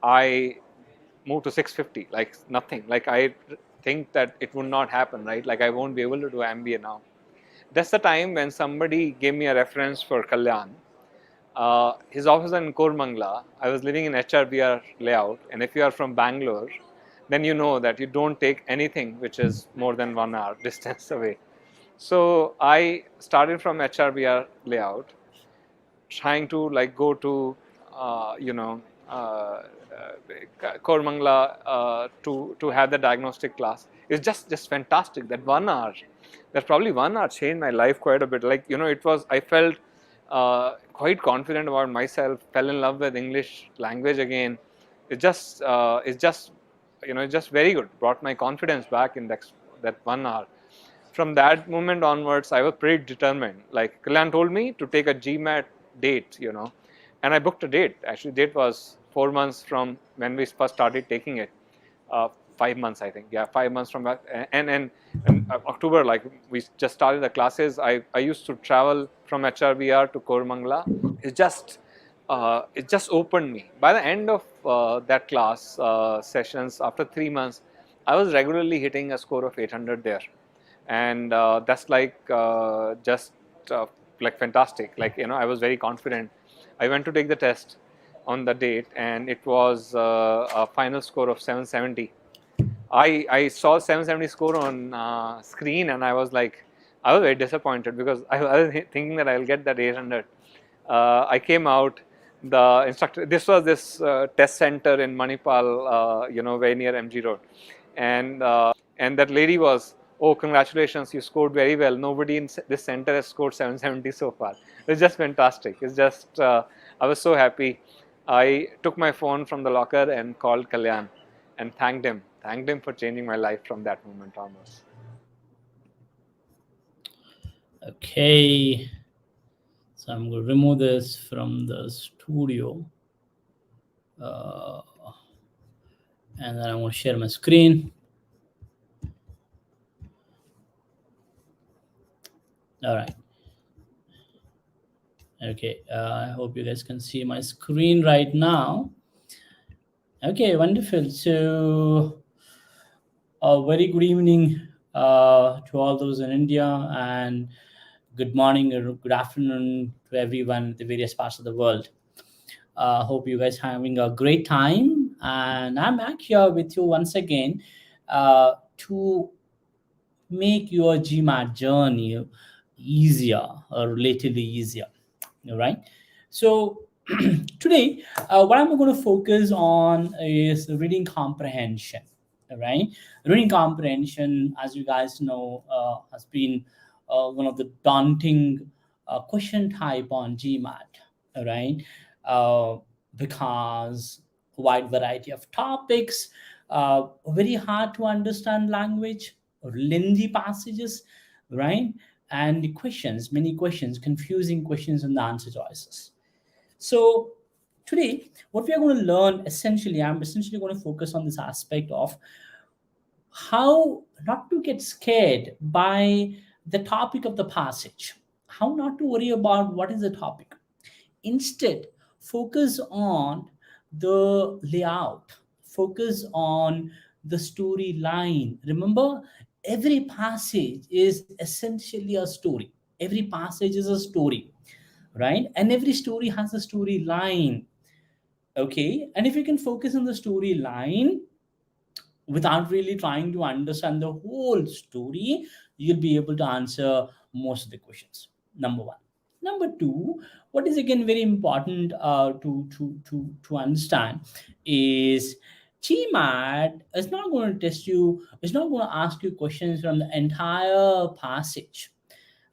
I moved to 650, like nothing. Like I think that it would not happen, right? Like I won't be able to do MBA now. That's the time when somebody gave me a reference for Kalyan. His office is in Kormangla. I was living in HRBR layout, and if you are from Bangalore, then you know that you don't take anything which is more than 1 hour distance away. So I started from HRBR layout, trying to like go to Kormangla to have the diagnostic class. It's just fantastic. That 1 hour, that probably 1 hour changed my life quite a bit. Like it was, I felt quite confident about myself. Fell in love with English language again. It's just very good. Brought my confidence back in that 1 hour. From that moment onwards, I was pretty determined. Like Kalyan told me to take a GMAT date, and I booked a date. Actually, date was 4 months from when we first started taking it. 5 months, I think. Yeah, 5 months from that. And October, like we just started the classes. I used to travel from HRBR to Kormangla. It just opened me. By the end of that class sessions, after 3 months, I was regularly hitting a score of 800 there, and that's like just like fantastic. Like I was very confident. I went to take the test on the date, and it was a final score of 770. I saw 770 score on screen, and I was very disappointed because I was thinking that I'll get that 800. I came out. The instructor. This was this test center in Manipal, very near MG Road, and that lady was, oh, congratulations, you scored very well. Nobody in this center has scored 770 so far. It's just fantastic. It's just I was so happy. I took my phone from the locker and called Kalyan and thanked him for changing my life from that moment onwards. Okay, so I'm going to remove this from the studio, and then I'm going to share my screen. All right. Okay, I hope you guys can see my screen right now. Okay, wonderful. So a very good evening to all those in India, and good morning or good afternoon to everyone in the various parts of the world. Hope you guys are having a great time, and I'm back here with you once again to make your GMAT journey easier or relatively easier. All right. So today, what I'm going to focus on is reading comprehension. All right. Reading comprehension, as you guys know, has been one of the daunting question type on GMAT. All right. Because wide variety of topics, very hard to understand language, lengthy passages, right? And the questions, many questions, confusing questions and the answer choices. So today, what we are going to learn essentially, I'm essentially going to focus on this aspect of how not to get scared by the topic of the passage, how not to worry about what is the topic. Instead, focus on the layout, focus on the storyline. Remember, every passage is essentially a story. Every passage is a story, right? And every story has a storyline. Okay. And if you can focus on the storyline without really trying to understand the whole story, you'll be able to answer most of the questions. Number one. Number two, what is again very important to understand is GMAT is not going to test you, it's not going to ask you questions from the entire passage,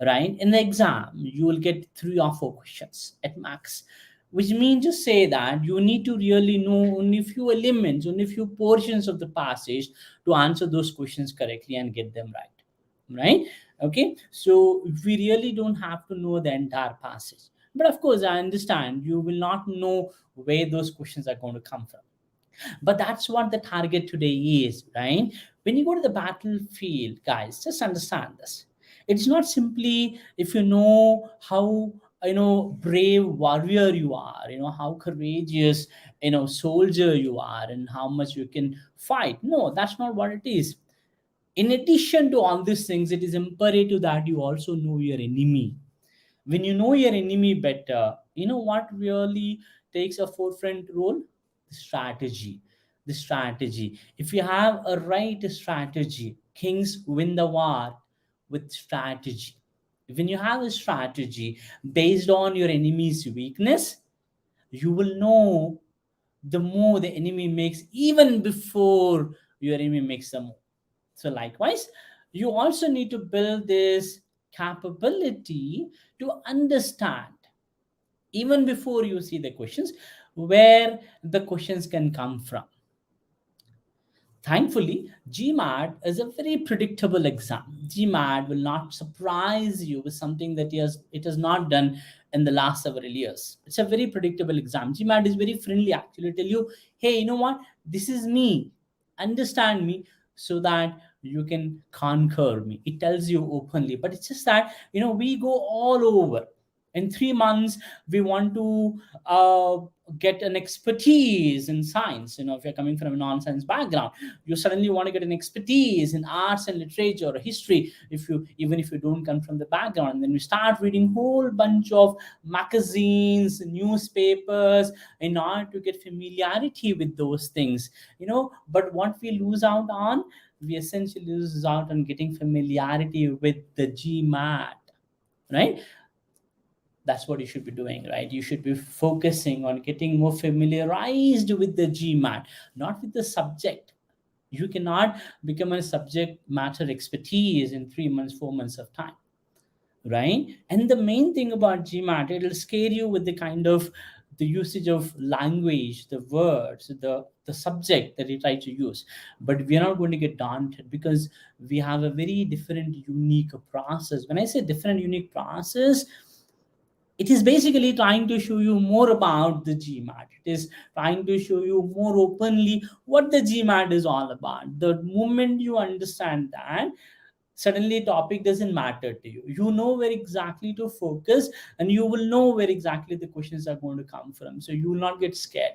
right? In the exam, you will get 3 or 4 questions at max, which means to say that you need to really know only few elements, only few portions of the passage to answer those questions correctly and get them right? Okay, so we really don't have to know the entire passage. But of course, I understand you will not know where those questions are going to come from. But that's what the target today is, right? When you go to the battlefield, guys, just understand this. It's not simply if you know how brave warrior you are, how courageous, soldier you are, and how much you can fight. No, that's not what it is. In addition to all these things, it is imperative that you also know your enemy. When you know your enemy better, what really takes a forefront role? The strategy. The strategy. If you have a right strategy, kings win the war with strategy. When you have a strategy based on your enemy's weakness, you will know the more the enemy makes even before your enemy makes the move. So likewise, you also need to build this capability to understand even before you see the questions where the questions can come from. Thankfully, GMAT is a very predictable exam. GMAT will not surprise you with something that it has not done in the last several years. It's a very predictable exam. GMAT is very friendly, actually. Tell you, hey, you know what? This is me. Understand me so that you can conquer me. It tells you openly. But it's just that, we go all over. In 3 months, we want to get an expertise in science. If you're coming from a non-science background, you suddenly want to get an expertise in arts and literature or history, even if you don't come from the background. And then we start reading whole bunch of magazines, newspapers, in order to get familiarity with those things. But what we lose out on, we essentially lose out on getting familiarity with the GMAT, right? That's what you should be doing, right? You should be focusing on getting more familiarized with the GMAT, not with the subject. You cannot become a subject matter expertise in 3 months, 4 months of time, right? And the main thing about GMAT, it'll scare you with the kind of the usage of language, the words, the subject that you try to use. But we are not going to get daunted because we have a very different, unique process. When I say different, unique process, it is basically trying to show you more about the GMAT. It is trying to show you more openly what the GMAT is all about. The moment you understand that, suddenly topic doesn't matter to you. You know where exactly to focus, and you will know where exactly the questions are going to come from. So you will not get scared.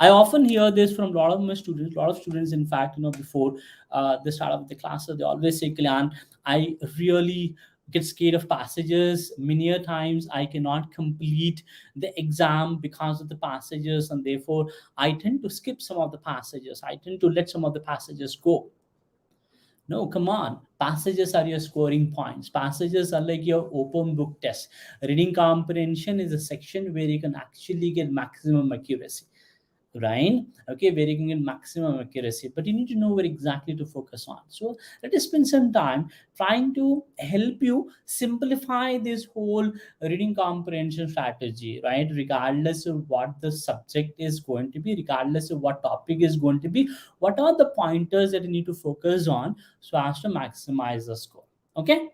I often hear this from a lot of my students. A lot of students, in fact, before the start of the classes, they always say, Kalyan, I really get scared of passages. Many a times I cannot complete the exam because of the passages, and therefore I tend to skip some of the passages. I tend to let some of the passages go. No, come on. Passages are your scoring points. Passages are like your open book test. Reading comprehension is a section where you can actually get maximum accuracy, right? Okay, where you can get maximum accuracy, but you need to know where exactly to focus on. So let us spend some time trying to help you simplify this whole reading comprehension strategy, right? Regardless of what the subject is going to be, regardless of what topic is going to be, what are the pointers that you need to focus on so as to maximize the score. Okay,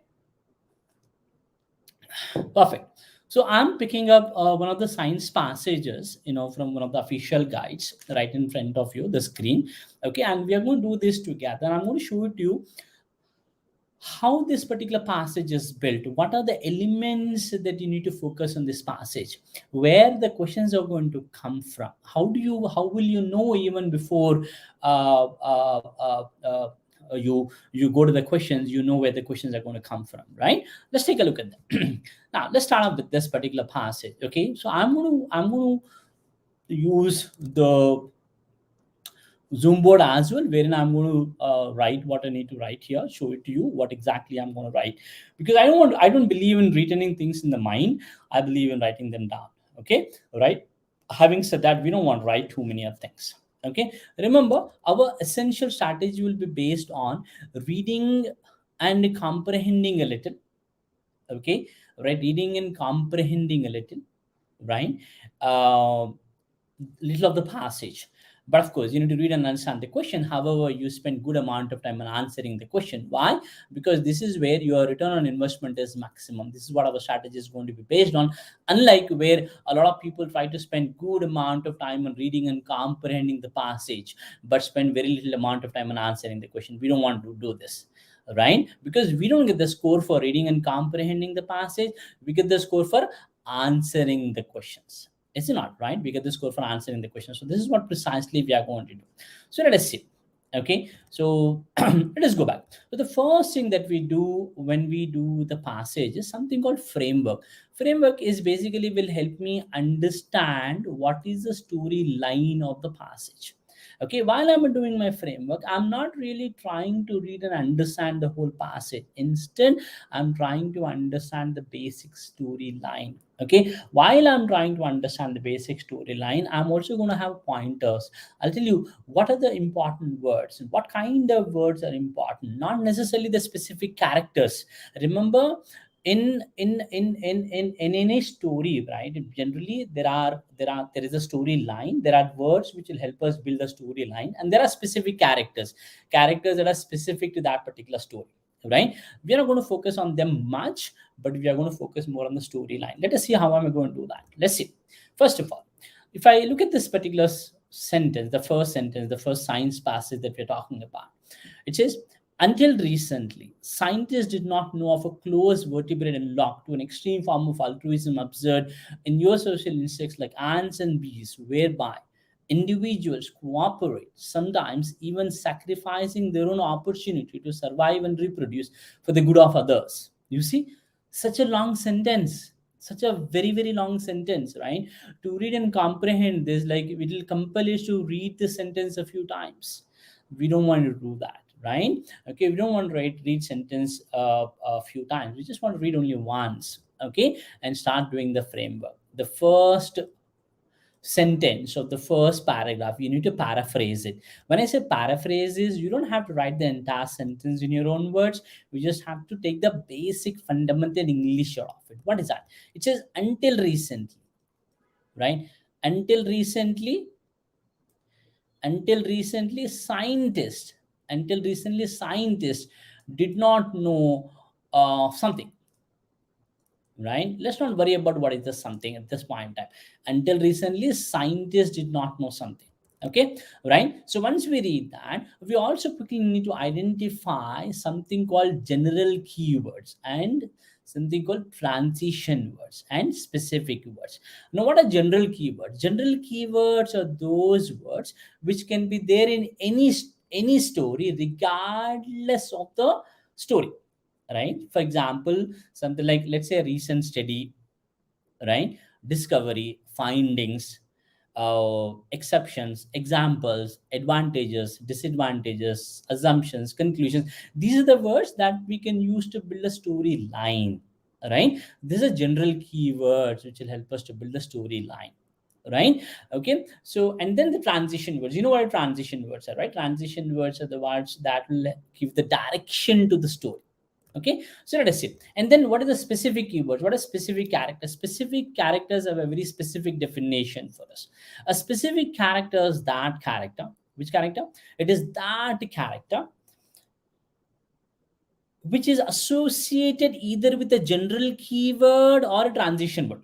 perfect. So I'm picking up one of the science passages, from one of the official guides right in front of you, the screen. Okay, and we are going to do this together. I'm going to show it to you how this particular passage is built. What are the elements that you need to focus on this passage? Where the questions are going to come from? How will you know even before uh, uh, uh, uh, you go to the questions, you know where the questions are going to come from, right? Let's take a look at that. Now let's start off with this particular passage. Okay, so I'm going to use the Zoom board as well, wherein I'm going to write what I need to write here, show it to you what exactly I'm going to write, because I don't believe in retaining things in the mind. I believe in writing them down. Okay, right. Having said that, we don't want to write too many of things. Okay, remember our essential strategy will be based on reading and comprehending a little. Okay, right, reading and comprehending a little, right? uh, Little of the passage, but of course you need to read and understand the question. However, you spend good amount of time on answering the question. Why? Because this is where your return on investment is maximum. This is what our strategy is going to be based on, unlike where a lot of people try to spend good amount of time on reading and comprehending the passage but spend very little amount of time on answering the question. We don't want to do this. right? Because we don't get the score for reading and comprehending the passage, we get the score for answering the questions. Is it not right? We get the score for answering the question. So this is what precisely we are going to do. So let us see. Okay, so let us go back. So the first thing that we do when we do the passage is something called framework. Framework is basically will help me understand what is the storyline of the passage. Okay, while I'm doing my framework, I'm not really trying to read and understand the whole passage. Instead, I'm trying to understand the basic storyline. Okay, while I'm trying to understand the basic storyline, I'm also going to have pointers. I'll tell you what are the important words, what kind of words are important, not necessarily the specific characters. Remember, in any story, right, generally there is a storyline, there are words which will help us build a storyline, and there are specific characters that are specific to that particular story, right? We are not going to focus on them much, but we are going to focus more on the storyline. Let us see how am I going to do that. Let's see. First of all, if I look at this particular sentence, the first science passage that we're talking about, it says, until recently, scientists did not know of a close vertebrate analog to an extreme form of altruism observed in eusocial insects like ants and bees, whereby individuals cooperate, sometimes even sacrificing their own opportunity to survive and reproduce for the good of others. You see, such a long sentence, such a very, very long sentence, right? To read and comprehend this, like it will compel us to read the sentence a few times. We don't want to do that, right? Okay, we don't want to read sentence a few times. We just want to read only once, okay, and start doing the framework. The first sentence of the first paragraph, you need to paraphrase it. When I say paraphrase is, you don't have to write the entire sentence in your own words. You just have to take the basic fundamental English out of it. What is that? It says, until recently, right? Until recently, until recently scientists until recently scientists did not know something, right? Let's not worry about what is the something at this point in time. Until recently, scientists did not know something. Okay, right? So once we read that, we also quickly need to identify something called general keywords and something called transition words and specific words. Now, what are general keywords? General keywords are those words which can be there in any story, regardless of the story, right? For example, something like, let's say, a recent study, right? Discovery, findings, exceptions, examples, advantages, disadvantages, assumptions, conclusions. These are the words that we can use to build a storyline, right? These are general keywords which will help us to build a storyline, right? Okay, so and then the transition words. You know what transition words are, right? Transition words are the words that will give the direction to the story. Okay, so let us see. And then what are the specific keywords? What are specific characters? Specific characters have a very specific definition for us. A specific character is that character. Which character? It is that character which is associated either with a general keyword or a transition word.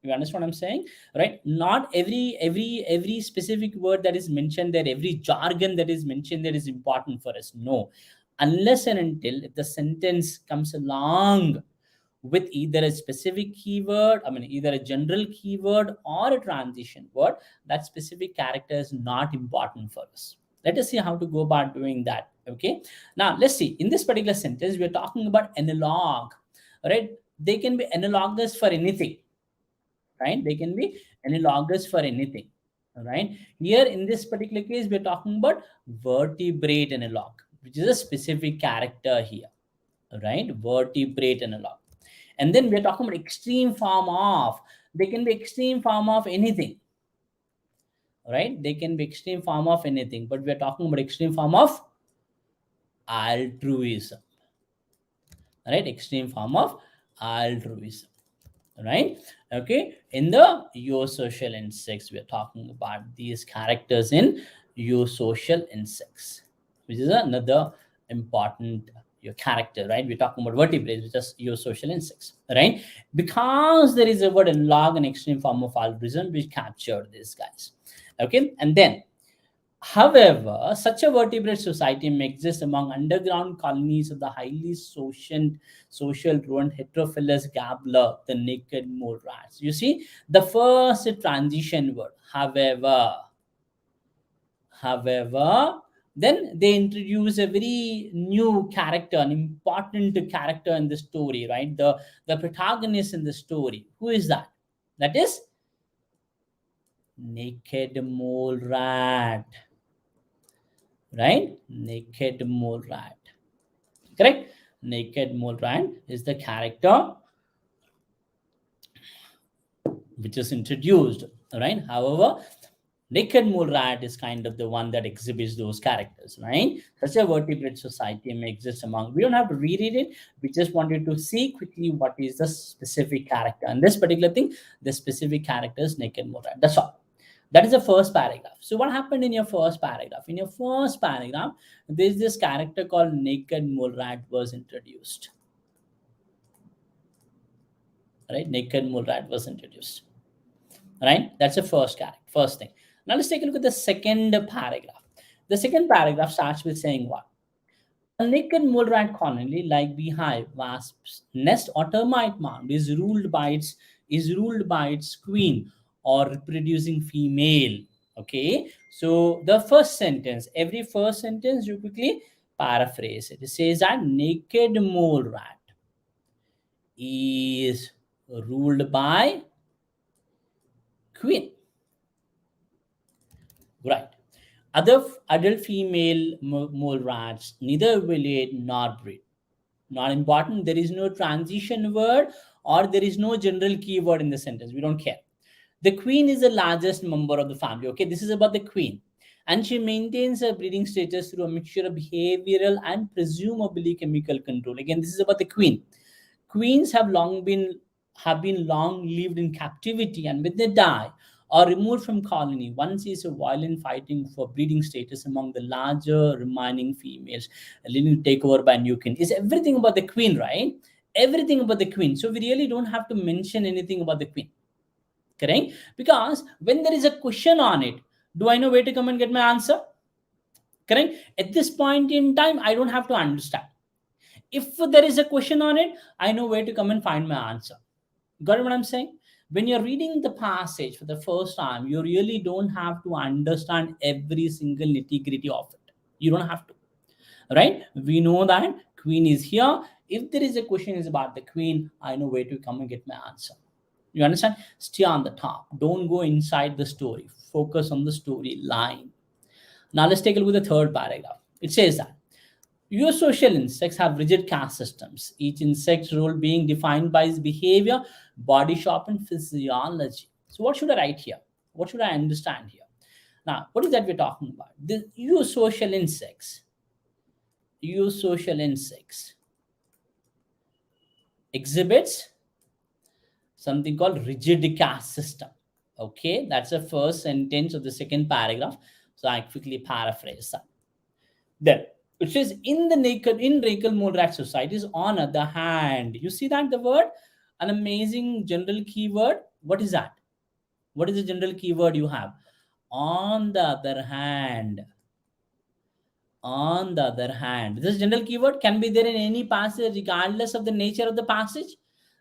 You understand what I'm saying, right? Not every specific word that is mentioned there, every jargon that is mentioned there is important for us. No, unless and until if the sentence comes along with either a specific keyword, I mean either a general keyword or a transition word, that specific character is not important for us. Let us see how to go about doing that. Okay, now let's see. In this particular sentence, we are talking about analog, right? They can be analogous for anything, right? They can be analogous for anything, right? Here in this particular case, we're talking about vertebrate analog, which is a specific character here, right? Vertebrate analog. And then we're talking about extreme form of, they can be extreme form of anything, right? They can be extreme form of anything, but we're talking about extreme form of altruism, right? Extreme form of altruism, right? Okay, in the eusocial insects, we are talking about these characters in eusocial insects, which is another important your character, right? We're talking about vertebrates, which is eusocial insects, right? Because there is a word analog and extreme form of altruism which captured these guys. Okay, and then However, such a vertebrate society may exist among underground colonies of the highly social rodent heterophilus gabbler, the naked mole rats. You see, the first transition word, however, then they introduce a very new character, an important character in the story, right? The protagonist in the story. Who is that? That is naked mole rat, right? Naked mole rat. Correct? Naked mole rat is the character which is introduced, right? However, naked mole rat is kind of the one that exhibits those characters, right? Such a vertebrate society may exist among. We don't have to reread it. We just wanted to see quickly what is the specific character. And this particular thing, the specific character is naked mole rat. That's all. That is the first paragraph. So what happened in your first paragraph? In your first paragraph, there's this character called naked mole rat was introduced. Right? Naked mole rat was introduced. Right? That's the first character, first thing. Now let's take a look at the second paragraph. The second paragraph starts with saying what? A naked mole rat colony, like beehive, wasp's nest, or termite mound, is ruled by its queen or reproducing female. Okay, so the first sentence, every first sentence, you quickly paraphrase it. It says that naked mole rat is ruled by queen. Right. Other adult female mole rats neither ovulate nor breed. Not important. There is no transition word or there is no general keyword in the sentence. We don't care. The queen is the largest member of the family. Okay, this is about the queen. And she maintains her breeding status through a mixture of behavioral and presumably chemical control. Again, this is about the queen. Queens have been long lived in captivity, and when they die or removed from colony, one sees a violent fighting for breeding status among the larger remaining females, leading to takeover by new king. It's everything about the queen, right? Everything about the queen. So we really don't have to mention anything about the queen, correct? Because when there is a question on it, do I know where to come and get my answer? Correct? At this point in time, I don't have to understand. If there is a question on it, I know where to come and find my answer. Got what I'm saying? When you're reading the passage for the first time, you really don't have to understand every single nitty-gritty of it. You don't have to. Right? We know that queen is here. If there is a question is about the queen, I know where to come and get my answer. You understand? Stay on the top. Don't go inside the story. Focus on the story line. Now let's take a look at the third paragraph. It says that eusocial insects have rigid caste systems, each insect's role being defined by its behavior, body shape, and physiology. So, what should I write here? What should I understand here? Now, what is that we're talking about? The eusocial insects exhibits something called rigid caste system. Okay, that's the first sentence of the second paragraph. So I quickly paraphrase that. Then it says in naked mole rat societies, on other hand, you see that the word, an amazing general keyword. What is that? What is the general keyword you have? On the other hand. On the other hand, this general keyword can be there in any passage regardless of the nature of the passage,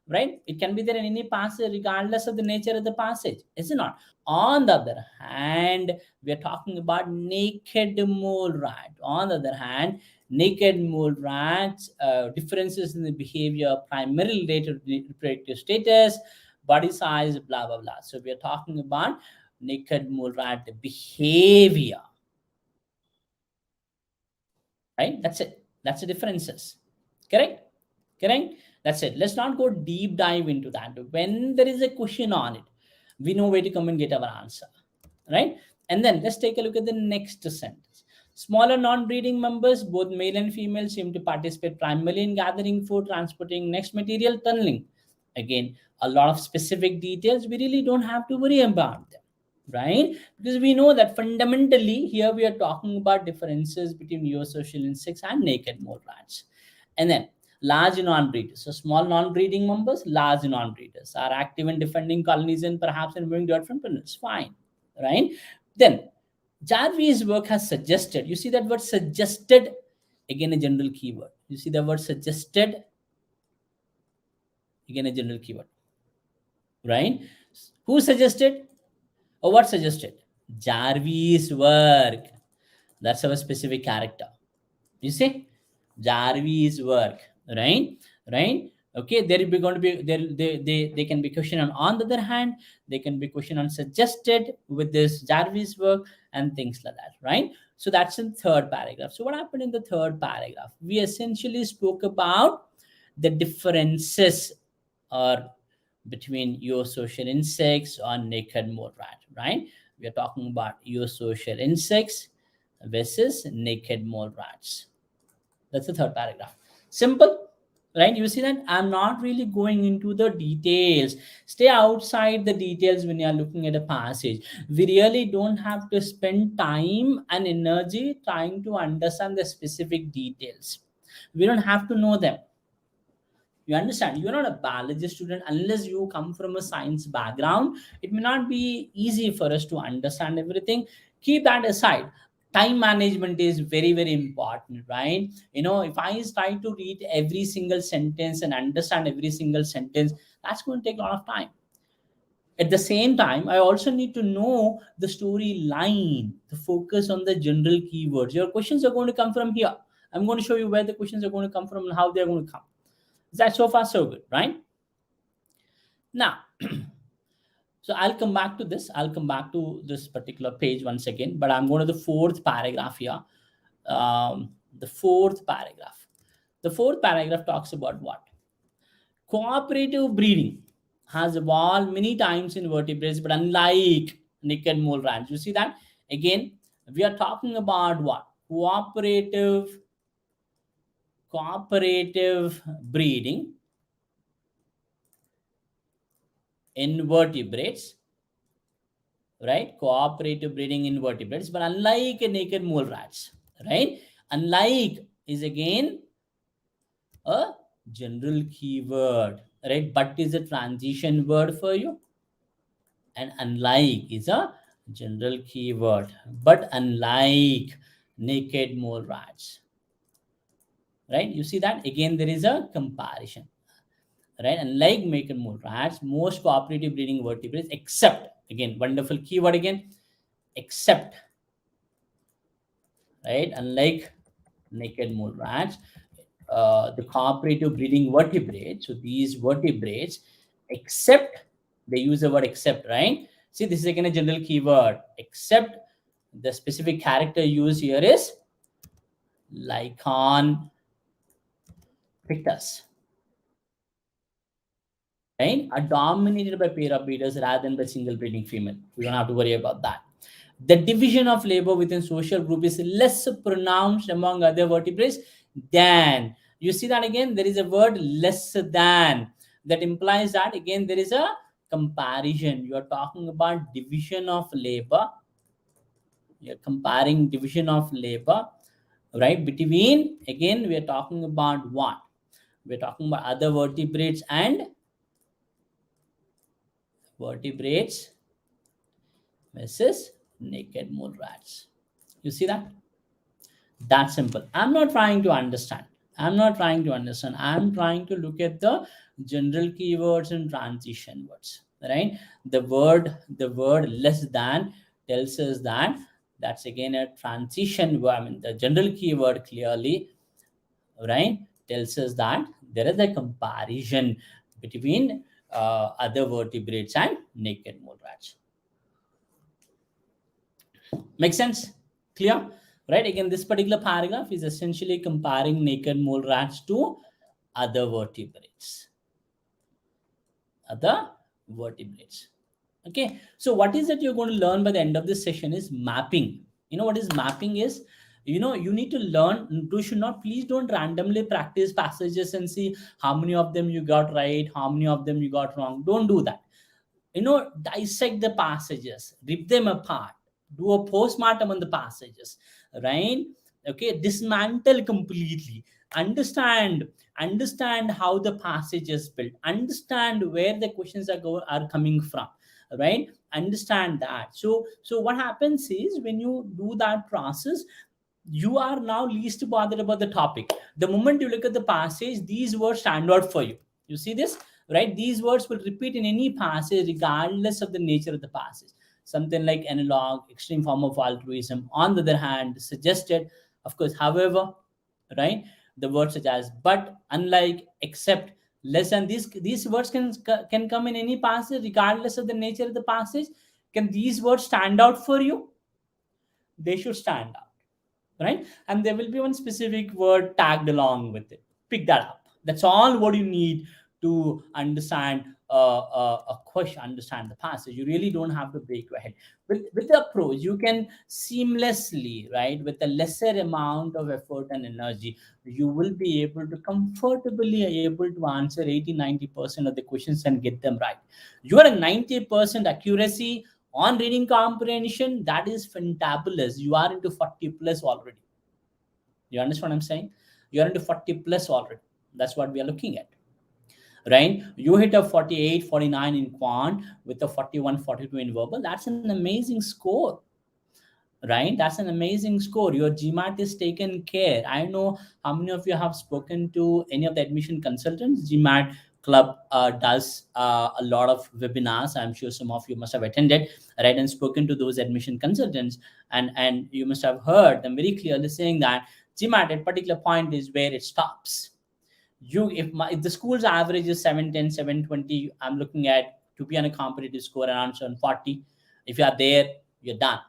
right? It can be there in any passage regardless of the nature of the passage, is it not? On the other hand, we are talking about naked mole rat. On the other hand, naked mole rats, differences in the behavior primarily related to reproductive status, body size, blah blah blah. So we are talking about naked mole rat behavior, right? That's it. That's the differences. Correct? Correct? That's it. Let's not go deep dive into that. When there is a question on it, we know where to come and get our answer, right? And then let's take a look at the next sentence. Smaller non-breeding members, both male and female, seem to participate primarily in gathering food, transporting next material, tunneling. Again, a lot of specific details. We really don't have to worry about them, right? Because we know that fundamentally here we are talking about differences between eusocial insects and naked mole rats. And then large non-breeders, so small non-breeding members, large non-breeders are active in defending colonies and perhaps in moving dirt from tunnels. Fine, right? Then Jarvis' work has suggested. You see that word suggested, again a general keyword. You see the word suggested, again a general keyword, right? Who suggested or what suggested? Jarvis' work. That's our specific character. You see, Jarvis' work, right? Right? Okay, there will be going to be there they can be questioned on the other hand, they can be questioned on suggested with this Jarvis' work and things like that, right? So that's in third paragraph. So what happened in the third paragraph? We essentially spoke about the differences or between your social insects or naked mole rat, right? We are talking about your social insects versus naked mole rats. That's the third paragraph. Simple, right? You see that I'm not really going into the details. Stay outside the details when you are looking at a passage. We really don't have to spend time and energy trying to understand the specific details. We don't have to know them. You understand, you're not a biology student unless you come from a science background. It may not be easy for us to understand everything. Keep that aside. Time management is very very important, right? If I try to read every single sentence and understand every single sentence, that's going to take a lot of time. At the same time, I also need to know the storyline, the focus on the general keywords. Your questions are going to come from here. I'm going to show you where the questions are going to come from and how they're going to come. That's so far so good, right? Now, so I'll come back to this. I'll come back to this particular page once again, but I'm going to the fourth paragraph here. The fourth paragraph. The fourth paragraph talks about what? Cooperative breeding has evolved many times in vertebrates, but unlike naked mole rats, you see that again. We are talking about what? Cooperative breeding in vertebrates, right? Cooperative breeding in vertebrates, but unlike a naked mole rats, right? Unlike is again a general keyword, right? But is a transition word for you, and unlike is a general keyword, but unlike naked mole rats, right? You see that again there is a comparison, right? Unlike naked mole rats, most cooperative breeding vertebrates, except, again wonderful keyword again, except, right? Unlike naked mole rats, the cooperative breeding vertebrates, so these vertebrates, except, they use the word except, right? See, this is again a general keyword, except the specific character used here is Lycon pictus, right? Are dominated by pair of breeders rather than by single breeding female. We don't have to worry about that. The division of labor within social group is less pronounced among other vertebrates than. You see that again, there is a word less than. That implies that again there is a comparison. You are talking about division of labor. You're comparing division of labor, right? Between, again, we are talking about what? We're talking about other vertebrates and vertebrates versus naked mole rats. You see that? That simple. I'm not trying to understand. I'm not trying to understand. I'm trying to look at the general keywords and transition words. Right? The word less than tells us that that's again a transition word. I mean the general keyword clearly, right, tells us that there is a comparison between other vertebrates and naked mole rats. Make sense? Clear? Right? Again, this particular paragraph is essentially comparing naked mole rats to other vertebrates. Other vertebrates. Okay. So what is that you're going to learn by the end of this session is mapping. You know what is mapping is? You need to learn. You should not, please don't randomly practice passages and see how many of them you got right, how many of them you got wrong. Don't do that. Dissect the passages, rip them apart, do a postmortem on the passages, right? Okay, dismantle completely, understand how the passage is built, understand where the questions are coming from, right? Understand that. So what happens is, when you do that process, you are now least bothered about the topic. The moment you look at the passage, these words stand out for you. You see this, right? These words will repeat in any passage regardless of the nature of the passage. Something like analog, extreme form of altruism, on the other hand, suggested, of course, however, right? The words such as but, unlike, except, less, and these words can come in any passage regardless of the nature of the passage. Can these words stand out for you? They should stand out, right? And there will be one specific word tagged along with it. Pick that up. That's all what you need to understand a question, understand the passage. You really don't have to break your head. With the approach, you can seamlessly, right, with a lesser amount of effort and energy, you will be able to comfortably able to answer 80-90% of the questions and get them right. You are a 90% accuracy on reading comprehension. That is fantabulous. You are into 40 plus already. You understand what I'm saying? You're into 40 plus already. That's what we are looking at, right? You hit a 48, 49 in quant with a 41, 42 in verbal. That's an amazing score, right? That's an amazing score. Your GMAT is taken care. I know how many of you have spoken to any of the admission consultants. GMAT club does a lot of webinars. I'm sure some of you must have attended, right, and spoken to those admission consultants, and you must have heard them very clearly saying that GMAT at particular point is where it stops. If the school's average is 710, 720, I'm looking at to be on a competitive score around 740. If you are there, you're done.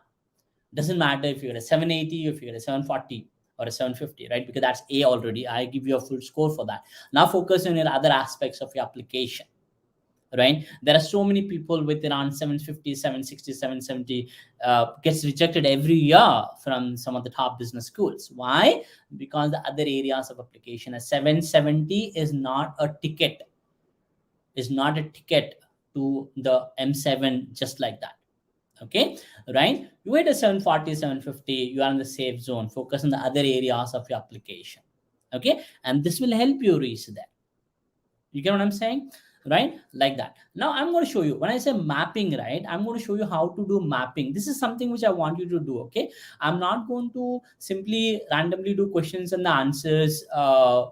Doesn't matter if you're a 780, if you're a 740 or a 750, right? Because that's A already. I give you a full score for that. Now focus on your other aspects of your application, right? There are so many people with around 750, 760, 770 gets rejected every year from some of the top business schools. Why? Because the other areas of application, a 770 is not a ticket to the M7 just like that. Okay, right? You hit a 740, 750, you are in the safe zone. Focus on the other areas of your application. Okay, and this will help you reach that. You get what I'm saying, right? Like that. Now I'm going to show you, when I say mapping, right, I'm going to show you how to do mapping. This is something which I want you to do. Okay, I'm not going to simply randomly do questions and the answers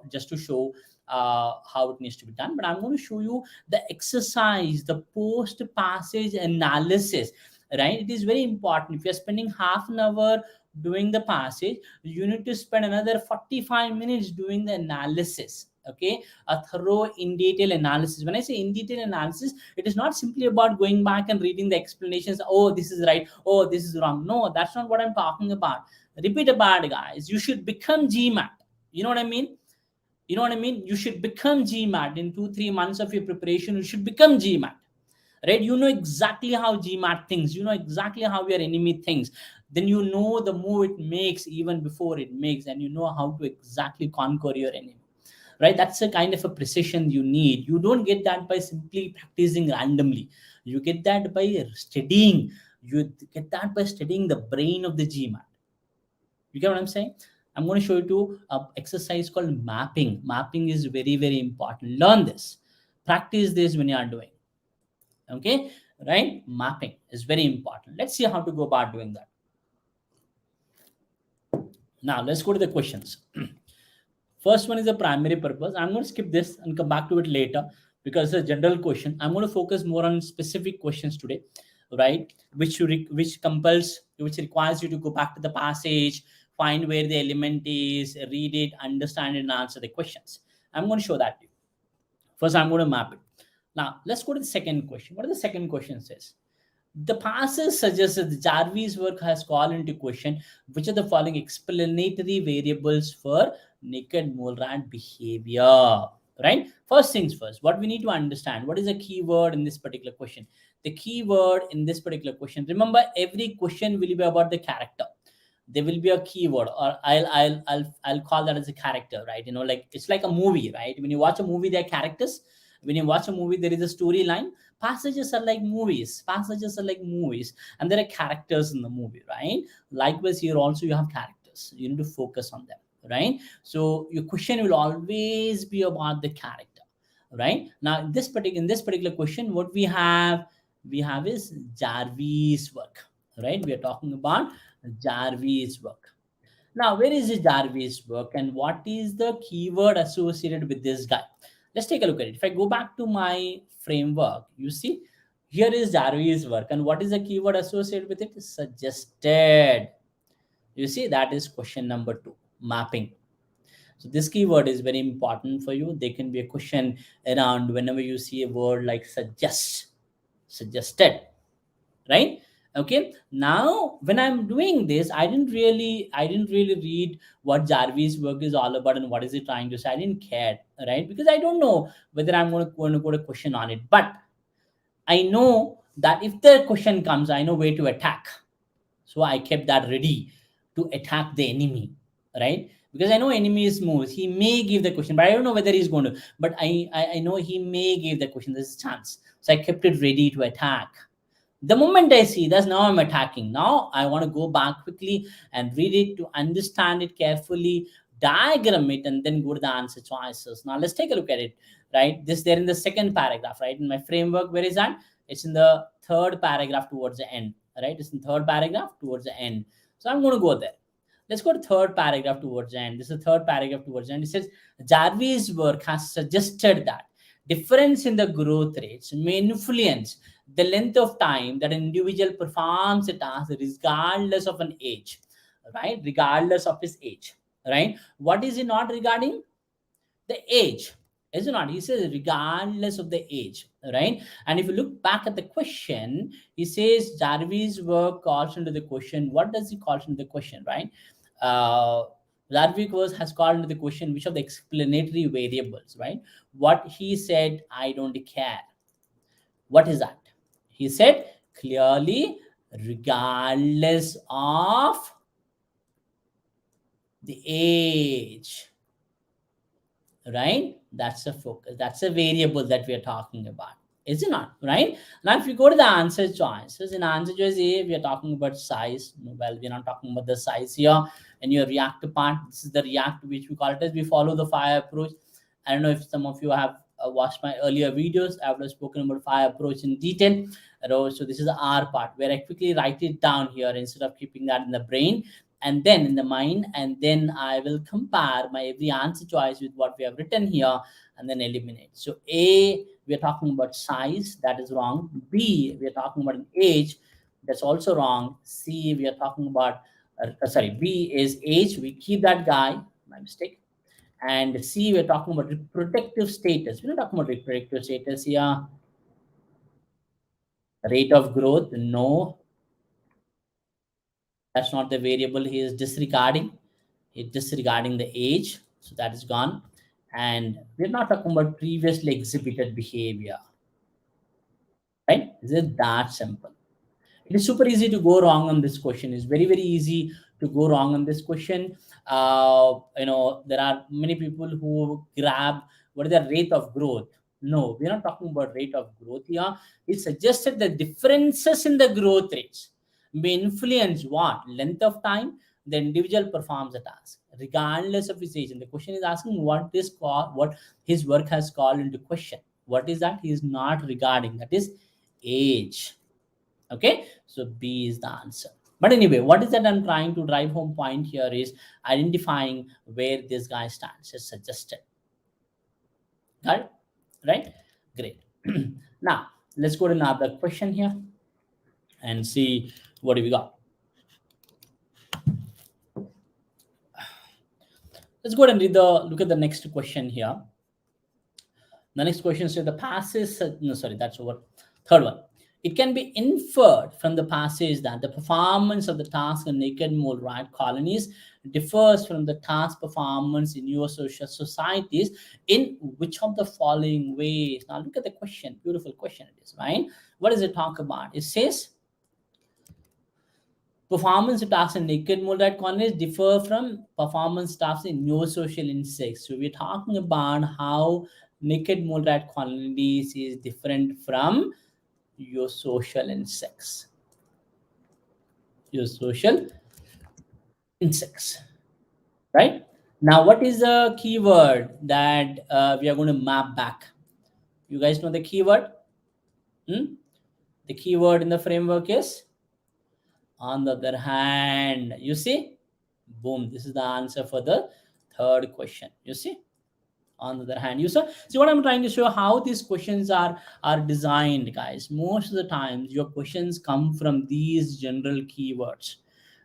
just to show how it needs to be done, but I'm going to show you the exercise, the post passage analysis, right? It is very important. If you're spending half an hour doing the passage, you need to spend another 45 minutes doing the analysis. Okay, a thorough in detail analysis. When I say in detail analysis, it is not simply about going back and reading the explanations. Oh, this is right, oh, this is wrong. No, that's not what I'm talking about. Repeat about it, guys. You should become GMAT. You know what I mean? You know what I mean? You should become GMAT in 2-3 months of your preparation. You should become GMAT, right? You know exactly how GMAT thinks. You know exactly how your enemy thinks. Then you know the move it makes even before it makes, and you know how to exactly conquer your enemy, right? That's a kind of a precision you need. You don't get that by simply practicing randomly. You get that by studying. You get that by studying the brain of the GMAT. You get what I'm saying? I'm going to show you to an exercise called mapping. Mapping is very, very important. Learn this. Practice this when you are doing. Okay, right? Mapping is very important. Let's see how to go about doing that. Now let's go to the questions. First one is the primary purpose. I'm going to skip this and come back to it later because it's a general question. I'm going to focus more on specific questions today, right? Which which requires you to go back to the passage, find where the element is, read it, understand it, and answer the questions. I'm going to show that to you. First, I'm going to map it. Now, let's go to the second question. What does the second question says? The passage suggests that Jarvis' work has called into question which are the following explanatory variables for naked mole rat behavior. Right? First things first, what we need to understand, what is the keyword in this particular question? The keyword in this particular question, remember, every question will be about the character. There will be a keyword, or I'll call that as a character, right? You know, like it's like a movie, right? When you watch a movie, there are characters. When you watch a movie, there is a storyline. Passages are like movies. Passages are like movies, and there are characters in the movie, right? Likewise, here also you have characters. You need to focus on them, right? So your question will always be about the character, right? Now, in this particular question, what we have we have is Jarvis work, right? We are talking about Jarvis work. Now, where is the Jarvis work and what is the keyword associated with this guy? Let's take a look at it. If I go back to my framework, you see, here is Jarvis work, and what is the keyword associated with it? Suggested. You see, that is question number 2, mapping. So this keyword is very important for you. There can be a question around whenever you see a word like suggest, suggested, right? Okay, now when I'm doing this, I didn't really read what Jarvis work is all about and what is it trying to say. I didn't care, right? Because I don't know whether I'm going to put a question on it, but I know that if the question comes, I know where to attack. So I kept that ready to attack the enemy, right? Because I know enemy is moves. He may give the question, but I don't know whether he's going to. But I know he may give the question. There's a chance. So I kept it ready to attack. The moment I see that's now I'm attacking. Now I want to go back quickly and read it to understand it carefully, diagram it, and then go to the answer choices. Now let's take a look at it. Right, this there in the second paragraph, right? In my framework, where is that? It's in the third paragraph towards the end, right? It's in third paragraph towards the end. So I'm going to go there. Let's go to third paragraph towards the end. This is the third paragraph towards the end. It says Jarvis' work has suggested that difference in the growth rates may influence the length of time that an individual performs a task regardless of an age, right? Regardless of his age, right? What is it not regarding? The age, is it not? He says regardless of the age, right? And if you look back at the question, he says Jarvis' work calls into the question. What does he call into the question, right? uh Jarvis was has called into the question which of the explanatory variables, right? What he said, I don't care. What is that? He said clearly, regardless of the age, right? That's a focus. That's a variable that we are talking about. Is it not? Right? Now, if you go to the answer choices, in answer choice A, we are talking about size. Well, we're not talking about the size here. And your react part, this is the react, which we call it as we follow the fire approach. I don't know if some of you have watched my earlier videos. I've spoken about fire approach in detail. So this is the R part where I quickly write it down here instead of keeping that in the brain and then in the mind, and then I will compare my every answer choice with what we have written here and then eliminate. So A, we are talking about size, that is wrong. B, we are talking about an age, that's also wrong. C, we are talking about sorry, B is age, we keep that guy, my mistake. And C, we're talking about reproductive status. We're not talking about reproductive status here. Rate of growth, no, that's not the variable he is disregarding. He's disregarding the age, so that is gone. And we're not talking about previously exhibited behavior, right? Is it that simple? It is super easy to go wrong on this question. It's very, very easy to go wrong on this question. There are many people who grab what is the rate of growth. No, we're not talking about rate of growth here. It suggested the differences in the growth rates may influence what? Length of time the individual performs a task, regardless of his age. And the question is asking what his work has called into question. What is that? He is not regarding. That is age. Okay, so B is the answer. But anyway, what is that I'm trying to drive home point here is identifying where this guy stands as suggested. Got it? Right? Great. Now let's go to another question here and see what do we got. Let's go ahead and look at the next question here. The next question says the passage. No, sorry, that's over. Third one. It can be inferred from the passage that the performance of the task in naked mole rat colonies differs from the task performance in your social societies in which of the following ways? Now look at the question. Beautiful question it is, right? What does it talk about? It says performance tasks in naked mole rat colonies differ from performance tasks in no social insects. So we're talking about how naked mole rat colonies is different from your social insects. Your social insects, right? Now, what is the keyword that we are going to map back? You guys know the keyword? Hmm? The keyword in the framework is on the other hand. You see, boom, this is the answer for the third question. You see, on the other hand, you see what I'm trying to show, how these questions are designed, guys. Most of the times your questions come from these general keywords,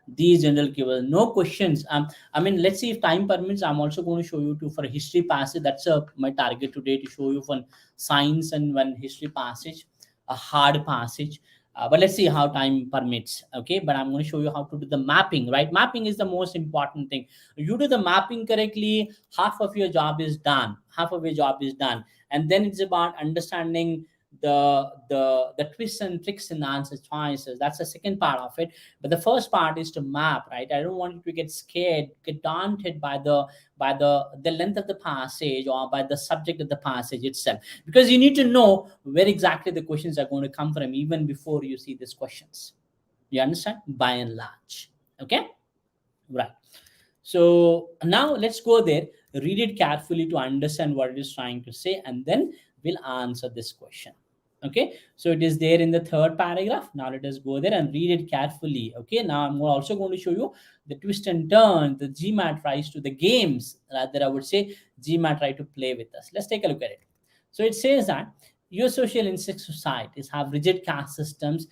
no questions. I mean, let's see, if time permits, I'm also going to show you to for a history passage. That's my target today, to show you for science and one history passage, a hard passage. But let's see how time permits. Okay, but I'm going to show you how to do the mapping, right? Mapping is the most important thing. You do the mapping correctly, half of your job is done, and then it's about understanding the twists and tricks in the answer choices. That's the second part of it. But the first part is to map, right? I don't want you to get scared, get daunted by the length of the passage or by the subject of the passage itself, because you need to know where exactly the questions are going to come from even before you see these questions. You understand? By and large. Okay, right. So now let's go there, read it carefully to understand what it is trying to say, and then we'll answer this question. Okay, so it is there in the third paragraph. Now let us go there and read it carefully. Okay, now I'm also going to show you the twist and turn the GMAT tries to, the games rather I would say GMAT try to play with us. Let's take a look at it. So it says that your social insect societies have rigid caste systems,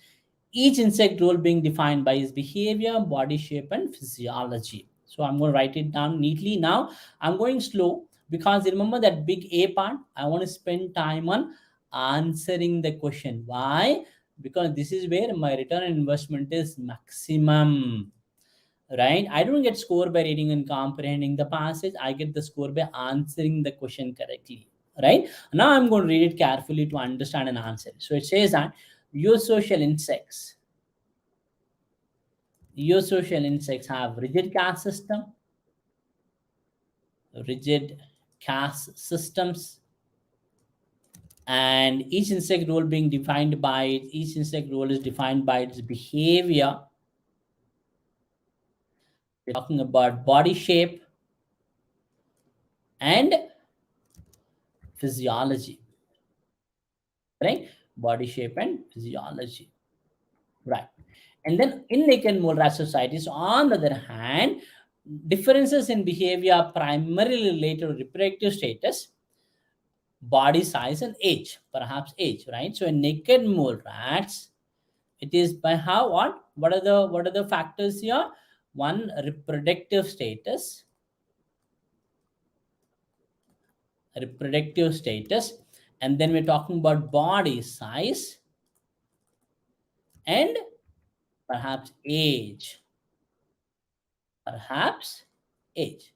each insect role being defined by his behavior, body shape, and physiology. So I'm going to write it down neatly. Now I'm going slow because remember that big A part, I want to spend time on answering the question. Why? Because this is where my return on investment is maximum. Right? I don't get score by reading and comprehending the passage. I get the score by answering the question correctly. Right? Now I'm going to read it carefully to understand and answer. So it says that your social insects have rigid caste systems, and each insect role is defined by its behavior. We're talking about body shape and physiology, right? Body shape and physiology, right? And then in naked mole rat societies, on the other hand, differences in behavior are primarily related to reproductive status, body size, and age, perhaps age, right? So in naked mole rats, it is by how, what are the factors here? One, reproductive status, and then we're talking about body size and perhaps age, perhaps age.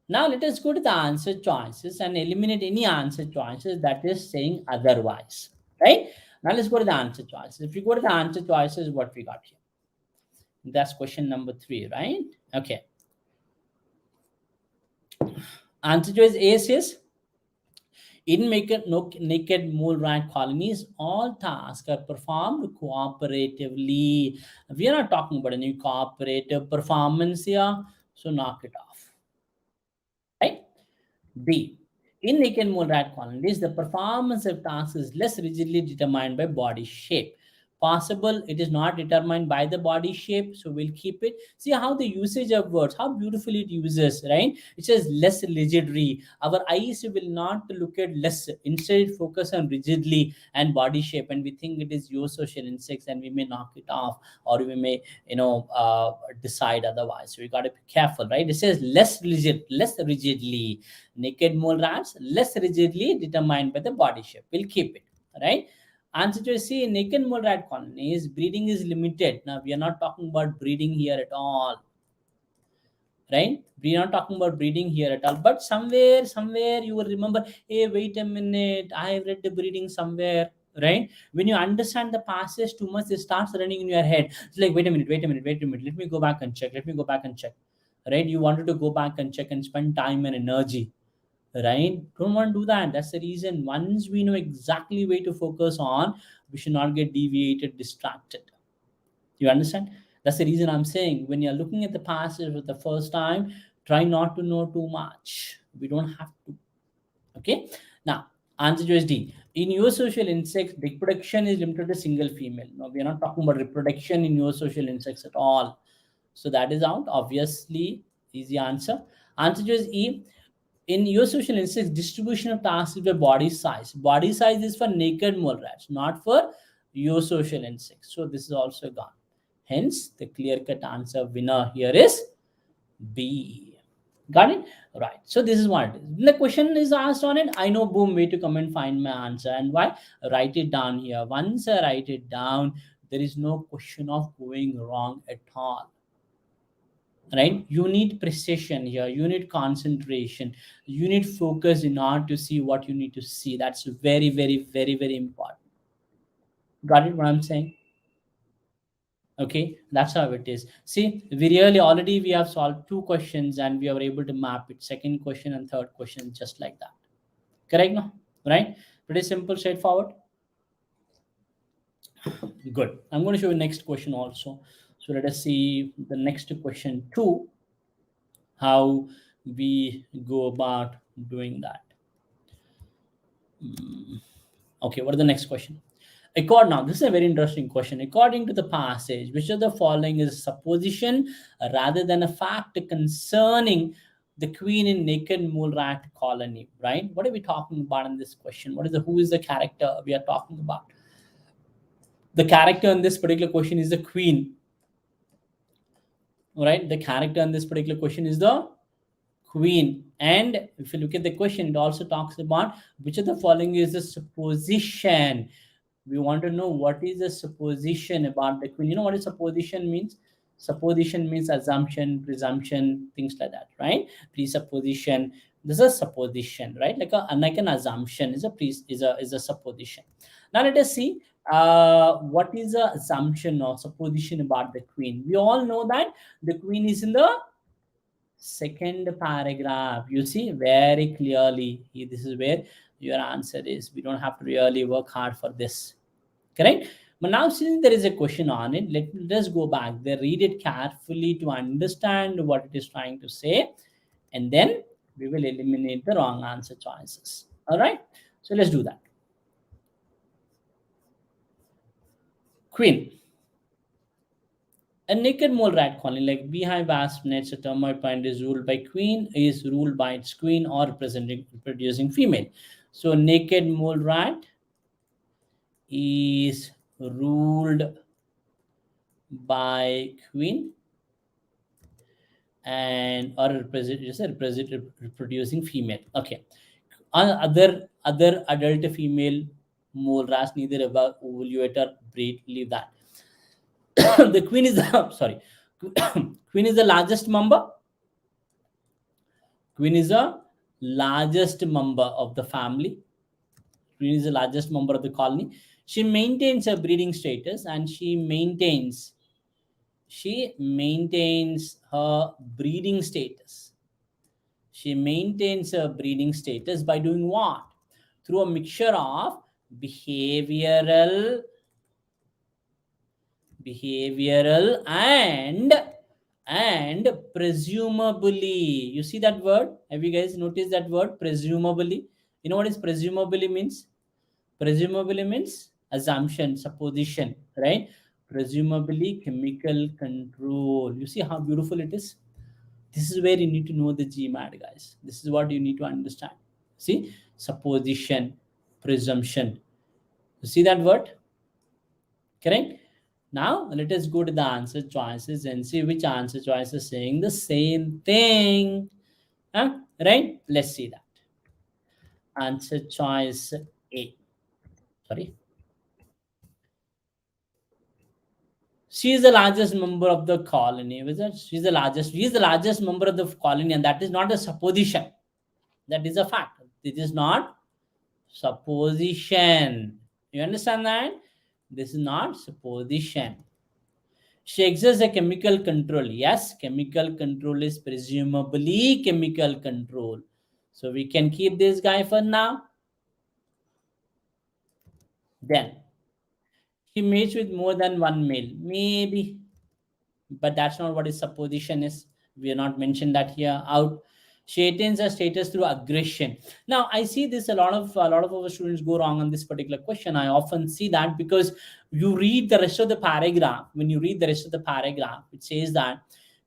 Now let us go to the answer choices and eliminate any answer choices that is saying otherwise, right? Now let's go to the answer choices. If you go to the answer choices, what we got here? That's question number 3, right? Okay. Answer choice A says, in naked mole rat colonies, all tasks are performed cooperatively. We are not talking about any cooperative performance here, so knock it off. Right? B. In naked mole rat colonies, the performance of tasks is less rigidly determined by body shape. Possible, it is not determined by the body shape, so we'll keep it. See how the usage of words, how beautifully it uses, right? It says less rigidly. Our eyes will not look at less, instead focus on rigidly and body shape, and we think it is your social insects, and we may knock it off, or we may, decide otherwise. So we got to be careful, right? It says less rigidly. Naked mole rats, less rigidly determined by the body shape. We'll keep it, right? Answer to C, in naked mole rat colonies, breeding is limited. Now, we are not talking about breeding here at all, right? We are not talking about breeding here at all. But somewhere you will remember, hey, wait a minute, I have read the breeding somewhere, right? When you understand the passage too much, it starts running in your head. It's like, wait a minute, let me go back and check, right? You wanted to go back and check and spend time and energy, right? Don't want to do that. That's the reason. Once we know exactly where to focus on, we should not get deviated, distracted. You understand? That's the reason I'm saying, when you're looking at the passage for the first time, try not to know too much. We don't have to. Okay. Now Answer choice D. In eusocial insects, reproduction is limited to single female. No, we are not talking about reproduction in eusocial insects at all. So that is out. Obviously, easy answer. Answer choice E. In eusocial insects, distribution of tasks is by body size. Body size is for naked mole rats, not for eusocial insects. So this is also gone. Hence, the clear-cut answer winner here is B. Got it? Right. So this is what it is. The question is asked on it. I know, boom, way to come and find my answer. And why? Write it down here. Once I write it down, there is no question of going wrong at all. Right? You need precision here. You need concentration. You need focus in order to see what you need to see. That's very, very, very, very important. Got it? What I'm saying? Okay, that's how it is. See, we really already we have solved two questions and we are able to map it, second question and third question, just like that. Correct? No, right? Pretty simple, straightforward. Good. I'm going to show you next question also. So let us see the next question too, how we go about doing that. Okay, what is the next question? Now, this is a very interesting question. According to the passage, which of the following is a supposition rather than a fact concerning the queen in naked mole rat colony? Right? What are we talking about in this question? Who is the character we are talking about? The character in this particular question is the queen. Right? The character in this particular question is the queen. And if you look at the question, it also talks about which of the following is a supposition. We want to know what is the supposition about the queen. You know what a supposition means? Supposition means assumption, presumption, things like that, right? Presupposition. This is a supposition, right? Like an assumption is a supposition. Now let us see what is the assumption or supposition about the queen. We all know that the queen is in the second paragraph. You see very clearly. This is where your answer is. We don't have to really work hard for this. Correct? But now, since there is a question on it, let's go back there, read it carefully to understand what it is trying to say, and then we will eliminate the wrong answer choices. All right? So let's do that. Queen. A naked mole rat colony like beehive, wasp nets, a termite point is ruled by its queen or representing producing female. So naked mole rat is ruled by queen and or reproducing female. Okay. Other adult female mole rats neither evaluate or breed. Leave that. The queen is the sorry. Queen is the largest member. Queen is the largest member of the family. Queen is the largest member of the colony. She maintains her breeding status and she maintains her breeding status. She maintains her breeding status by doing what? Through a mixture of behavioral and presumably. You see that word? Have you guys noticed that word? Presumably. You know what is presumably means? Presumably means assumption, supposition, right? Presumably chemical control. You see how beautiful it is? This is where you need to know the GMAT, guys. This is what you need to understand. See, supposition, presumption. You see that word? Correct? Now, let us go to the answer choices and see which answer choice is saying the same thing. Huh? Right? Let's see that. Answer choice A. Sorry. She is the largest member of the colony. She is the largest member of the colony, and that is not a supposition. That is a fact. This is not supposition. You understand that? This is not supposition. She exerts a chemical control. Yes, chemical control is presumably chemical control. So we can keep this guy for now. Then she mates with more than one male. Maybe, but that's not what his supposition is. We are not mentioned that here out. She attains her status through aggression. Now I see this, a lot of our students go wrong on this particular question. I often see that because you read the rest of the paragraph. When you read the rest of the paragraph, it says that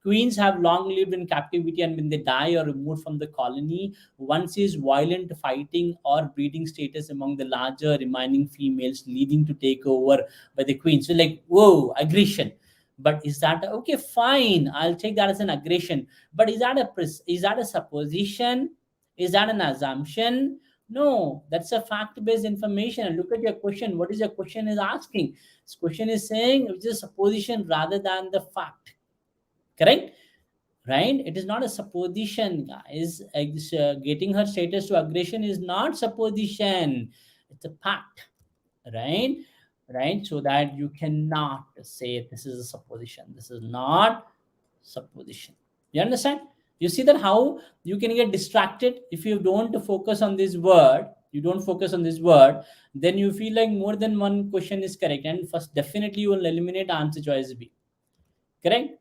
queens have long lived in captivity, and when they die or removed from the colony, one sees violent fighting or breeding status among the larger remaining females, leading to takeover by the queen. So like, whoa, aggression. But is that okay? Fine, I'll take that as an aggression. But is that a supposition? Is that an assumption? No, that's a fact-based information. And look at your question. What is your question is asking? This question is saying it's a supposition rather than the fact. Correct? Right? It is not a supposition, guys. Getting her status to aggression is not supposition. It's a fact, right? Right? So that you cannot say this is a supposition. This is not supposition. You understand? You see that how you can get distracted if you don't focus on this word. You don't focus on this word, then you feel like more than one question is correct, and first definitely you will eliminate answer choice B. Correct?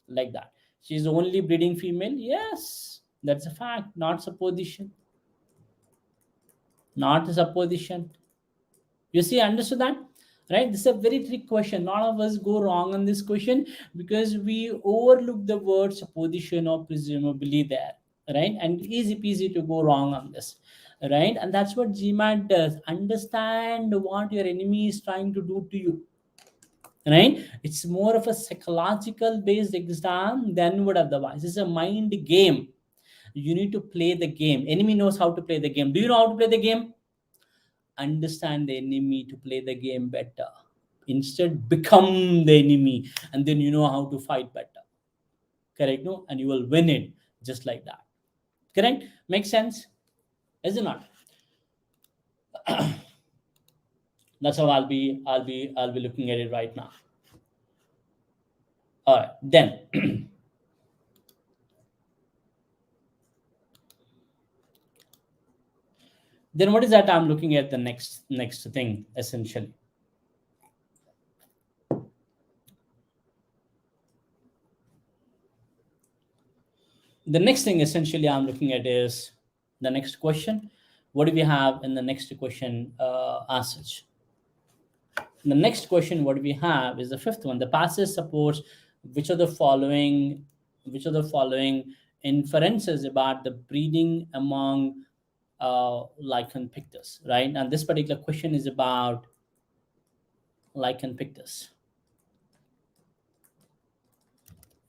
Like that. She's only breeding female. Yes, that's a fact, not supposition. Not a supposition. You see, understood that? Right? This is a very trick question. A lot of us go wrong on this question because we overlook the word supposition or presumably there. Right? And easy peasy to go wrong on this. Right? And that's what GMAT does. Understand what your enemy is trying to do to you. Right? It's more of a psychological based exam than would otherwise. It's a mind game. You need to play the game. Enemy knows how to play the game. Do you know how to play the game? Understand the enemy to play the game better. Instead, become the enemy, and then you know how to fight better. Correct? No? And you will win it just like that. Correct? Makes sense? Is it not? That's how I'll be looking at it right now. All right, then. Then what is that I'm looking at the next thing essentially? The next thing essentially I'm looking at is the next question. What do we have in the next question as such? The next question what we have is the fifth one. The passage supports which of the following inferences about the breeding among lichen pictus, right? And this particular question is about lichen pictus,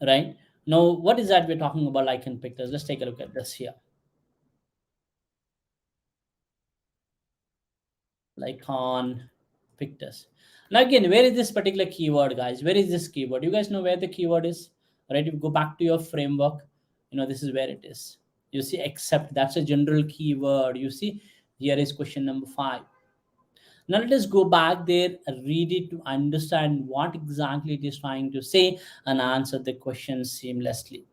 right? Now, what is that we're talking about lichen pictus? Let's take a look at this here. Lichen pictus. Now again, where is this particular keyword, guys? Where is this keyword? You guys know where the keyword is, right? You go back to your framework. You know, this is where it is. You see, except, that's a general keyword. You see, here is question number 5. Now let us go back there and read it to understand what exactly it is trying to say and answer the question seamlessly.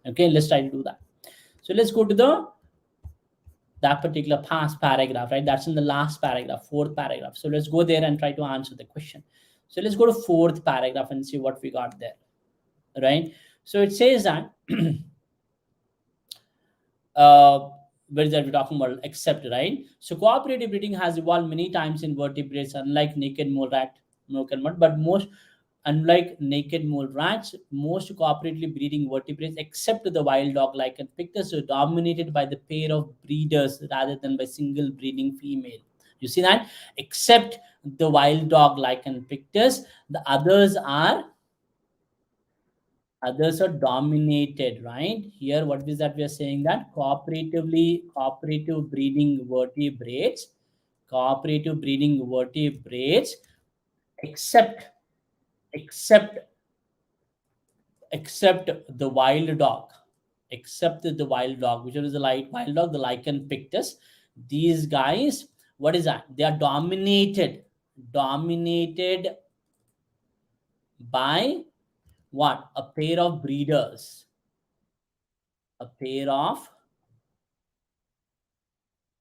Okay, let's try to do that. So let's go to that particular past paragraph, right? That's in the last paragraph, 4th paragraph. So let's go there and try to answer the question. So let's go to 4th paragraph and see what we got there, right? So it says that where is that we're talking about? Except, right? So cooperative breeding has evolved many times in vertebrates, unlike naked mole rat, but most unlike naked mole rats, most cooperatively breeding vertebrates, except the wild dog lichen pictus, are dominated by the pair of breeders rather than by single breeding female. You see that? Except the wild dog lichen pictus, the others are dominated, right? Here what is that we are saying, that cooperative breeding vertebrates except except except the wild dog, which is the wild dog, the lichen pictus. These guys, what is that? They are dominated by what? A pair of breeders. A pair of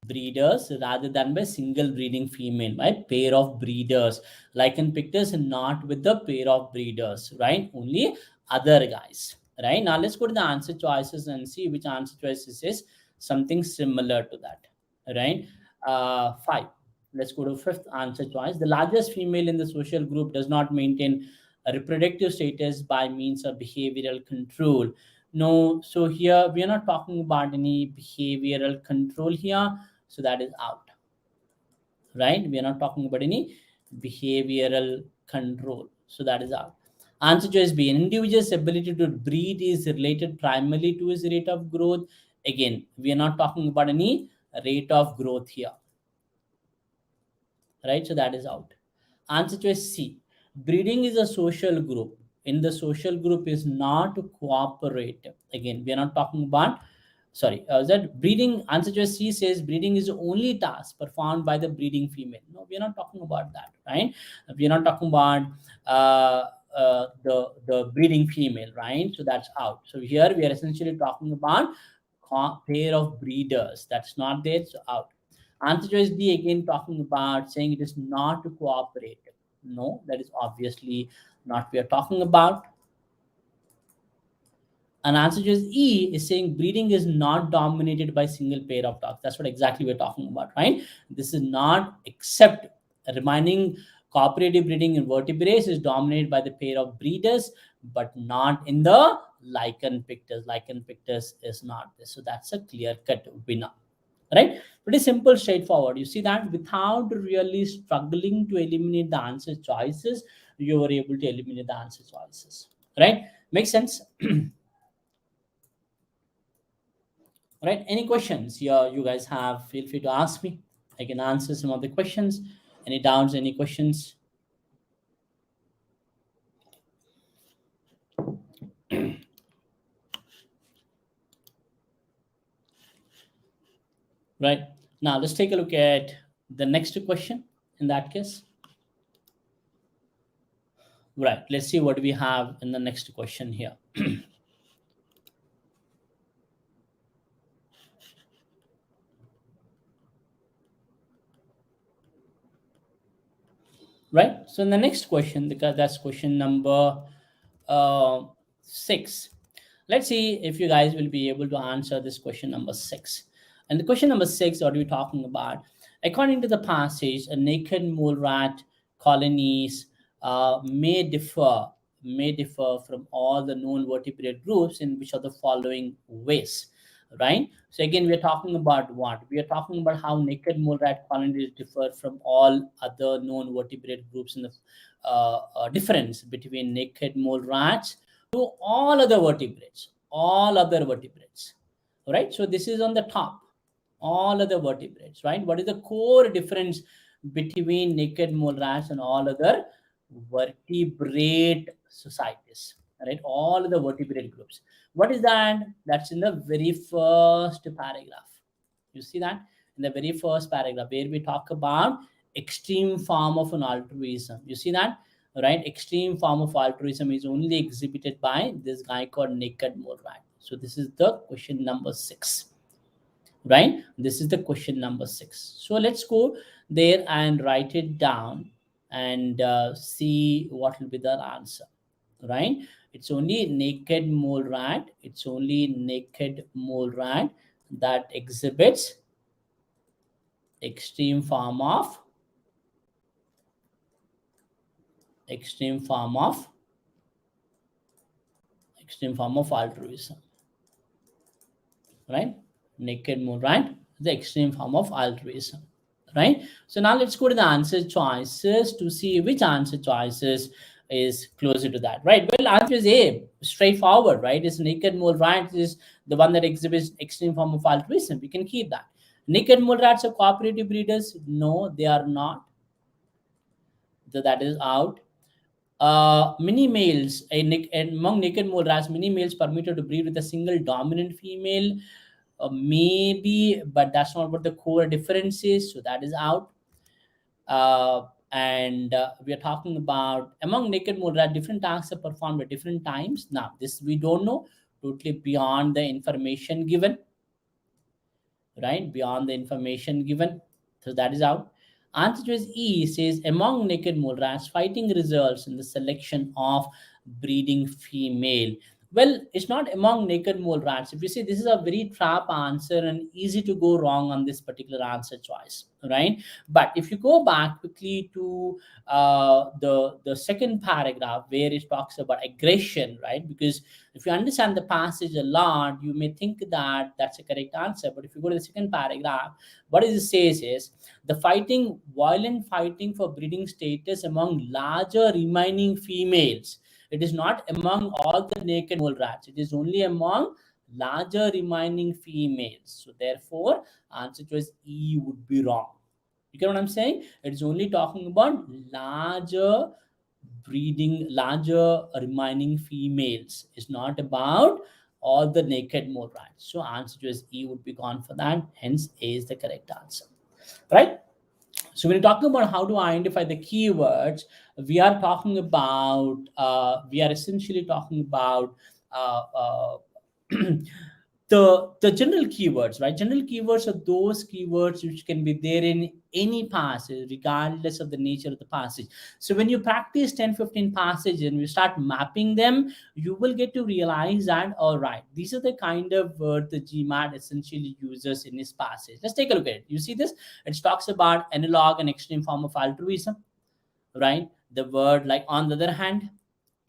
breeders rather than by single breeding female, right? Pair of breeders. Lichen pictus not with the pair of breeders, right? Only other guys. right? Now let's go to the answer choices and see which answer choices is something similar to that, right? Five. Let's go to fifth answer choice. The largest female in the social group does not maintain a reproductive status by means of behavioral control. No, so here we are not talking about any behavioral control here, so that is out, right? We are not talking about any behavioral control, so that is out. Answer choice B: an individual's ability to breed is related primarily to his rate of growth. Again, we are not talking about any rate of growth here, right? So that is out. Answer choice C: breeding is a social group. In the social group is not cooperative. Again, we are not talking about, sorry, that breeding. Answer choice C says breeding is the only task performed by the breeding female. No, we are not talking about that, right? We are not talking about the breeding female, right? So that's out. So here we are essentially talking about pair of breeders. That's not there, so out. Answer choice D again talking about saying it is not cooperative. No, that is obviously not we are talking about. And answer choice E is saying breeding is not dominated by single pair of dogs. That's what exactly we're talking about, right? This is not except reminding cooperative breeding in vertebrates is dominated by the pair of breeders, but not in the lichen pictus. Lichen pictus is not this. So that's a clear cut winner, right? Pretty simple, straightforward. You see that without really struggling to eliminate the answer choices, you were able to eliminate the answer choices, right? Makes sense. Right, any questions you guys have, feel free to ask me. I can answer some of the questions. Any doubts, any questions? Right, now let's take a look at the next question in that case. Right, let's see what we have in the next question here. Right, so in the next question, because that's question number uh, 6, let's see if you guys will be able to answer this question number 6. And the question number 6, what are we talking about? According to the passage, a naked mole rat colonies may differ from all the known vertebrate groups in which of the following ways, right? So again, we are talking about what? We are talking about how naked mole rat colonies differ from all other known vertebrate groups in the difference between naked mole rats to all other vertebrates, right? So this is on the top, all other vertebrates, right? What is the core difference between naked mole rats and all other vertebrate societies, right? All the vertebrate groups. What is that? That's in the very first paragraph. You see that in the very first paragraph where we talk about extreme form of an altruism. You see that, right? Extreme form of altruism is only exhibited by this guy called naked mole rat. So this is the question number 6, right? This is the question number 6. So let's go there and write it down and see what will be the answer, right? It's only naked mole rat. It's only naked mole rat that exhibits extreme form of extreme form of extreme form of altruism, right? Naked mole rat, the extreme form of altruism, right? So now let's go to the answer choices to see which answer choices is closer to that, right? Well, answer is A, straightforward, right? It's naked mole rat is the one that exhibits extreme form of altruism. We can keep that. Naked mole rats are cooperative breeders? No, they are not. So that is out. Many males, among naked mole rats, many males permitted to breed with a single dominant female. Maybe, but that's not what the core difference is. So that is out. And we are talking about among naked mole rat, different tasks are performed at different times. Now, this we don't know, totally beyond the information given, right? Beyond the information given. So that is out. Answer choice E says among naked mole rats, fighting results in the selection of breeding female. Well, it's not among naked mole rats. If you see, this is a very trap answer and easy to go wrong on this particular answer choice, right? But if you go back quickly to the second paragraph where it talks about aggression, right? Because if you understand the passage a lot, you may think that that's a correct answer. But if you go to the second paragraph, what it says is the fighting, violent fighting for breeding status among larger remaining females. It is not among all the naked mole rats. It is only among larger remaining females. So therefore, answer choice E would be wrong. You get what I'm saying? It's only talking about larger breeding, larger remaining females. It's not about all the naked mole rats. So answer choice E would be gone for that. Hence, A is the correct answer. Right? So when you're talking about how to identify the keywords, we are talking about, we are essentially talking about uh, uh, the general keywords, right? General keywords are those keywords which can be there in any passage regardless of the nature of the passage. So when you practice 10-15 passages and you start mapping them, you will get to realize that, all right, these are the kind of words the GMAT essentially uses in this passage. Let's take a look at it. You see this? It talks about analog and extreme form of altruism, right? The word like on the other hand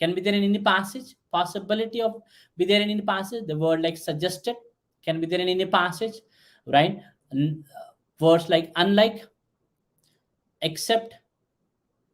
can be there in any passage. Possibility of be there in any passage. The word like suggested can be there in any passage, right? Words like unlike, except,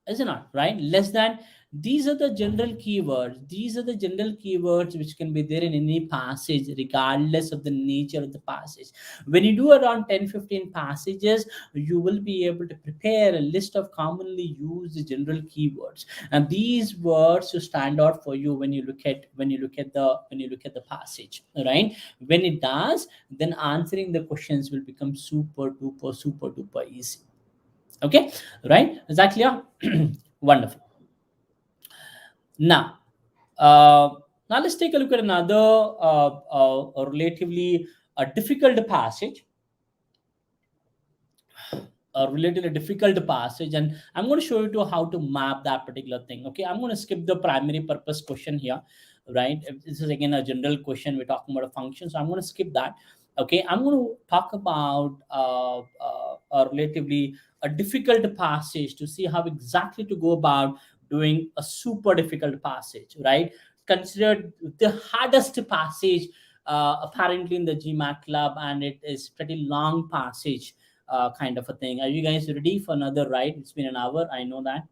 is it not, right? Less than. These are the general keywords. These are the general keywords which can be there in any passage regardless of the nature of the passage. When you do around 10-15 passages, you will be able to prepare a list of commonly used general keywords, and these words to stand out for you when you look at the passage, right? When it does, then answering the questions will become super duper easy. Okay, right? Is that clear? Wonderful. Now, uh, now let's take a look at another relatively difficult passage, a relatively difficult passage, and I'm going to show you to how to map that particular thing. Okay, I'm going to skip the primary purpose question here, right? This is again a general question. We're talking about a function, so I'm going to skip that. Okay, I'm going to talk about a relatively a difficult passage to see how exactly to go about doing a super difficult passage, right? Considered the hardest passage apparently in the GMAT club, and it is pretty long passage, kind of a thing. Are you guys ready for another ride? It's been an hour, I know that.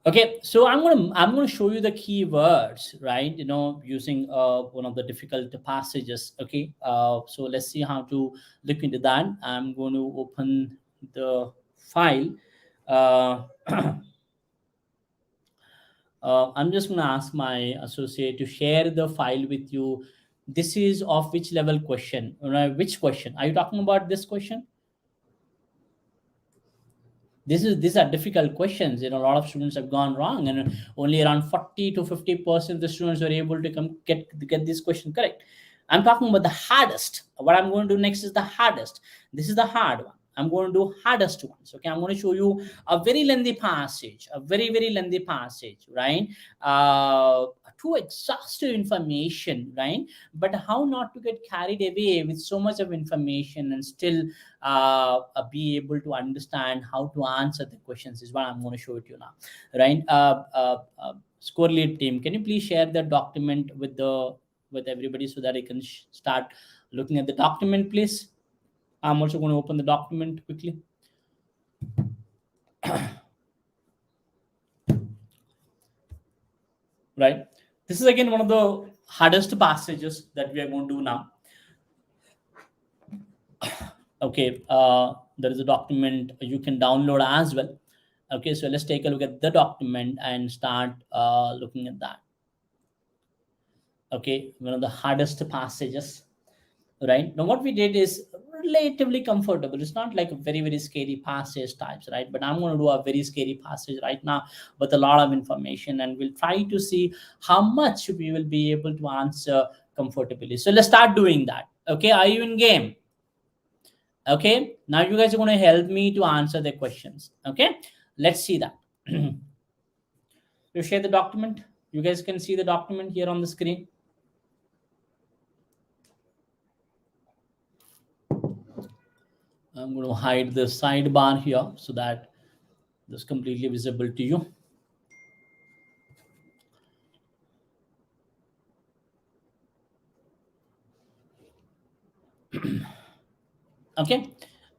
Okay, so I'm gonna show you the keywords, right? Using one of the difficult passages. Okay, so let's see how to look into that. I'm going to open the file. Uh, I'm just going to ask my associate to share the file with you. This is of which level question? Right? Which question? Are you talking about this question? These are difficult questions. A lot of students have gone wrong, and only around 40 to 50% of the students were able to get this question correct. I'm talking about the hardest. What I'm going to do next is the hardest. This is the hard one. I'm going to do hardest ones. Okay, I'm going to show you a very lengthy passage, a very lengthy passage, right? Too exhaustive information, right? But how not to get carried away with so much of information and still be able to understand how to answer the questions is what I'm going to show it to you now, right? Score lead team, can you please share the document with everybody so that I can start looking at the document, please? I'm also going to open the document quickly. Right, this is again one of the hardest passages that we are going to do now. Okay, there is a document you can download as well. Okay, so let's take a look at the document and start looking at that. Okay, one of the hardest passages, right? Now what we did is relatively comfortable. It's not like a very scary passage types, right? But I'm going to do a very scary passage right now with a lot of information, and we'll try to see how much we will be able to answer comfortably. So let's start doing that. Okay, are you in game? Okay, now you guys are going to help me to answer the questions. Okay, let's see that. You share the document. You guys can see the document here on the screen. I'm going to hide the sidebar here so that this is completely visible to you. Okay,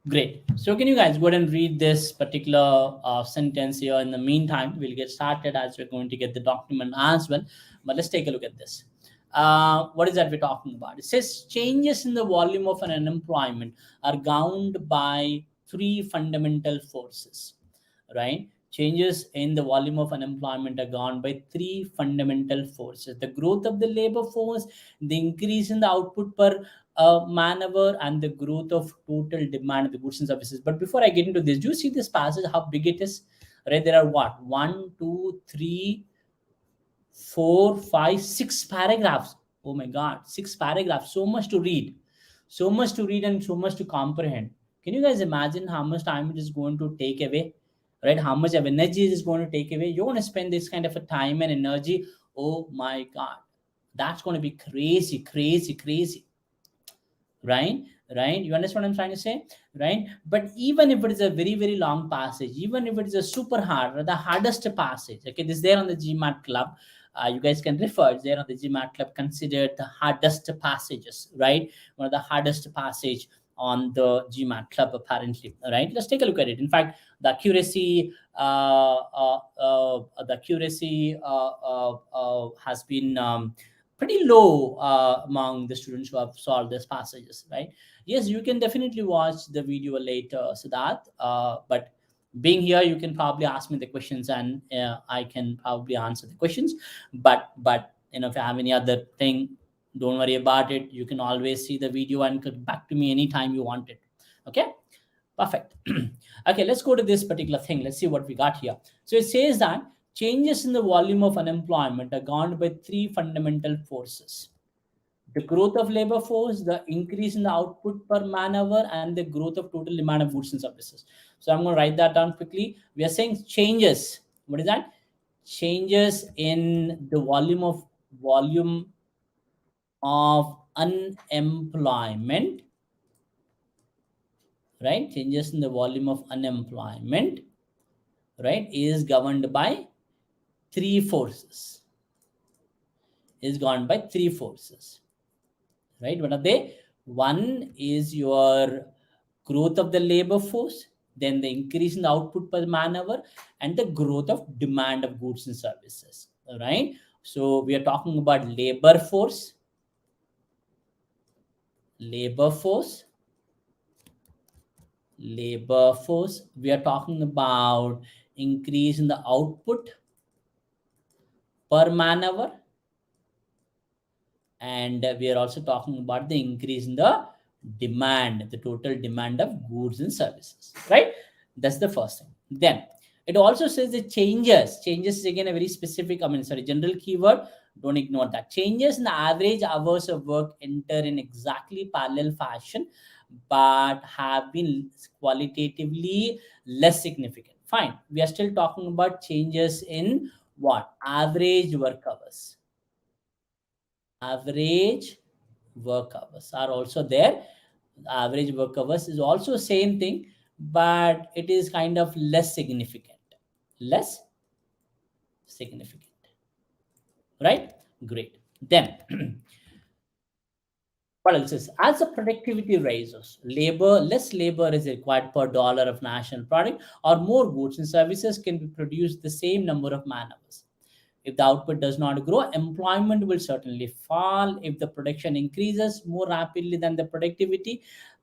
great. So can you guys go ahead and read this particular sentence here? In the meantime, we'll get started as we're going to get the document as well. But let's take a look at this. What is that we're talking about? It says changes in the volume of an unemployment are governed by three fundamental forces, right? Changes in the volume of unemployment are governed by three fundamental forces: the growth of the labor force, the increase in the output per man-hour, and the growth of total demand of the goods and services. But before I get into this, do you see this passage, how big it is? Right, there are what? One, two, three, 4, 5, 6 paragraphs. Oh my God, 6 paragraphs. So much to read. So much to read and so much to comprehend. Can you guys imagine how much time it is going to take away? Right? How much of energy it is going to take away? You're going to spend this kind of a time and energy. Oh my God. That's going to be crazy, crazy, crazy, right? Right, you understand what I'm trying to say, right? But even if it is a very very long passage, even if it is a super hard or the hardest passage, okay, this is there on the GMAT club. You guys can refer, it's there on the GMAT club, considered the hardest passages, right? One of the hardest passage on the GMAT club apparently, right? Let's take a look at it. In fact, the accuracy has been pretty low among the students who have solved these passages, right? Yes, you can definitely watch the video later, Siddharth. But being here, you can probably ask me the questions, and I can probably answer the questions. But if you have any other thing, don't worry about it. You can always see the video and come back to me anytime you want it. Okay, perfect. Okay, let's go to this particular thing. Let's see what we got here. So it says that changes in the volume of unemployment are governed by three fundamental forces: the growth of labor force, the increase in the output per man hour, and the growth of total demand of goods and services. So I'm going to write that down quickly. We are saying changes. What is that? Changes in the volume of unemployment, right? Changes in the volume of unemployment, right, is governed by three forces. Is governed by three forces, right? What are they? One is your growth of the labor force, then the increase in the output per man hour, and the growth of demand of goods and services. All right. So we are talking about labor force, labor force. We are talking about increase in the output per man hour, and we are also talking about the increase in the demand, the total demand of goods and services, right? That's the first thing. Then it also says the changes is again a very specific, general keyword. Don't ignore that. Changes in the average hours of work enter in exactly parallel fashion, but have been qualitatively less significant. Fine, we are still talking about changes in what? Average work hours. Average work hours are also there. Average work hours is also same thing, but it is kind of less significant. Less significant, right? Great. Then what else is, as the productivity rises, less labor is required per dollar of national product, or more goods and services can be produced the same number of man hours. If the output does not grow, employment will certainly fall. If the production increases more rapidly than the productivity,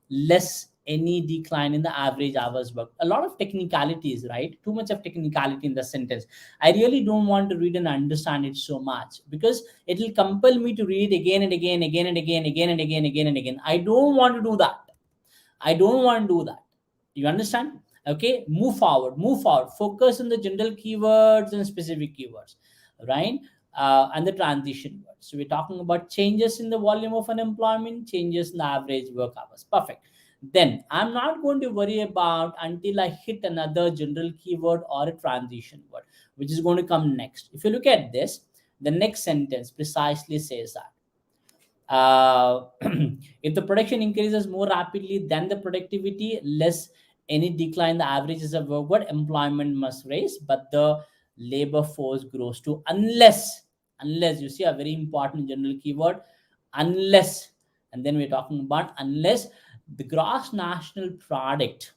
less any decline in the average hours worked. A lot of technicalities, right? Too much of technicality in the sentence. I really don't want to read and understand it so much, because it will compel me to read it again and again, again and again, again and again, again and again. I don't want to do that. I don't want to do that. You understand? Okay, move forward, move forward. Focus on the general keywords and specific keywords, right? And the transition words. So we're talking about changes in the volume of unemployment, changes in the average work hours. Perfect. Then I'm not going to worry about until I hit another general keyword or a transition word, which is going to come next. If you look at this, the next sentence precisely says that if the production increases more rapidly than the productivity, less any decline, the averages of what employment must raise, but the labor force grows too, unless you see a very important general keyword, unless, and then we're talking about unless the gross national product,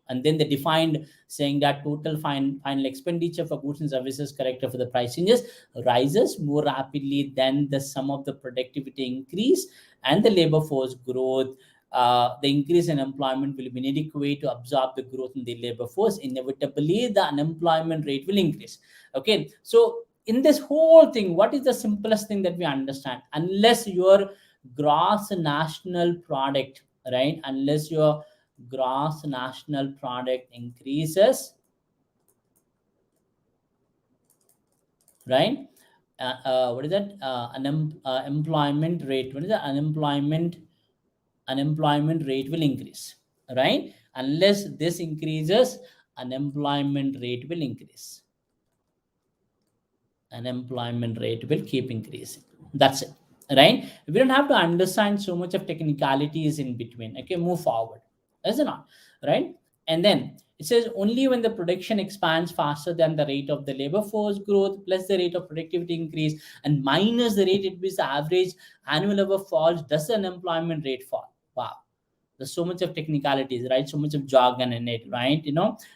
and then they defined saying that total final expenditure for goods and services corrected for the price changes rises more rapidly than the sum of the productivity increase and the labor force growth. The increase in employment will be inadequate to absorb the growth in the labor force. Inevitably, the unemployment rate will increase. Okay, so in this whole thing, what is the simplest thing that we understand? Unless your gross national product, right? Unless your gross national product increases, right? What is that? Employment rate. What is that? Unemployment rate will increase, right? Unless this increases, unemployment rate will increase. Unemployment rate will keep increasing. That's it, right? We don't have to understand so much of technicalities in between. Okay, move forward. Is it not? Right? And then it says only when the production expands faster than the rate of the labor force growth plus the rate of productivity increase and minus the rate at which the average annual labor falls does the unemployment rate fall. Wow, there's so much of technicalities, right? So much of jargon in it, right?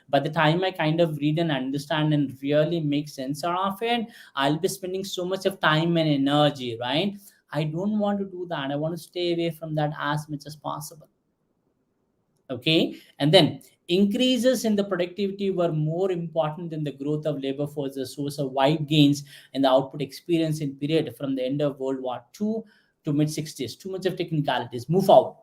By the time I kind of read and understand and really make sense out of it, I'll be spending so much of time and energy, right? I don't want to do that. I want to stay away from that as much as possible. Okay, and then increases in the productivity were more important than the growth of labor force, a source of wide gains in the output experience in period from the end of World War II to mid 60s. Too much of technicalities. Move forward.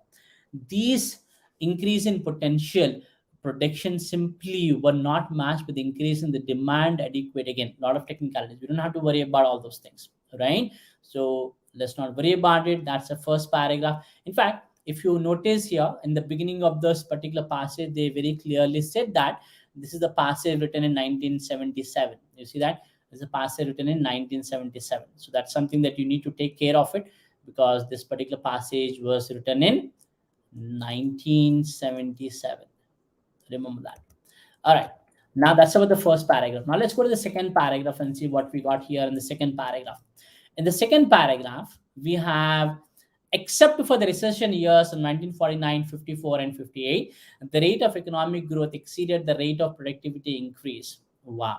These increase in potential production simply were not matched with the increase in the demand adequate. Again, a lot of technicalities. We don't have to worry about all those things, right? So let's not worry about it. That's the first paragraph. In fact, if you notice here in the beginning of this particular passage, they very clearly said that this is the passage written in 1977. You see that? This is a passage written in 1977. So that's something that you need to take care of it, because this particular passage was written in 1977. Remember that. All right. Now that's about the first paragraph. Now let's go to the second paragraph and see what we got here in the second paragraph. In the second paragraph, we have except for the recession years in 1949, 54, and 58, the rate of economic growth exceeded the rate of productivity increase. Wow.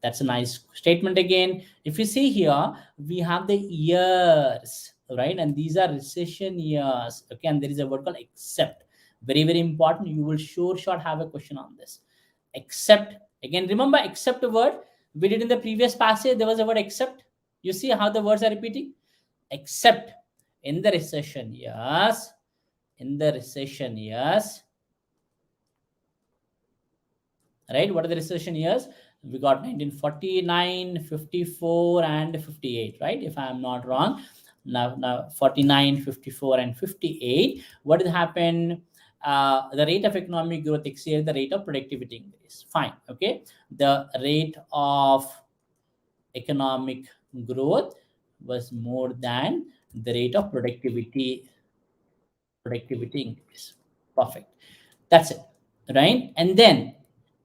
That's a nice statement again. If you see here, we have the years, right? And these are recession years. Okay, and there is a word called except. Very, very important. You will sure have a question on this. Except, again, remember except word we did in the previous passage, there was a word except. You see how the words are repeating? Except in the recession years, right? What are the recession years? We got 1949, 54, and 58, right? If I am not wrong. Now 49, 54, and 58. What has happened? The rate of economic growth exceeded the rate of productivity increase. Fine. Okay. The rate of economic growth was more than the rate of productivity increase. Perfect. That's it, right? And then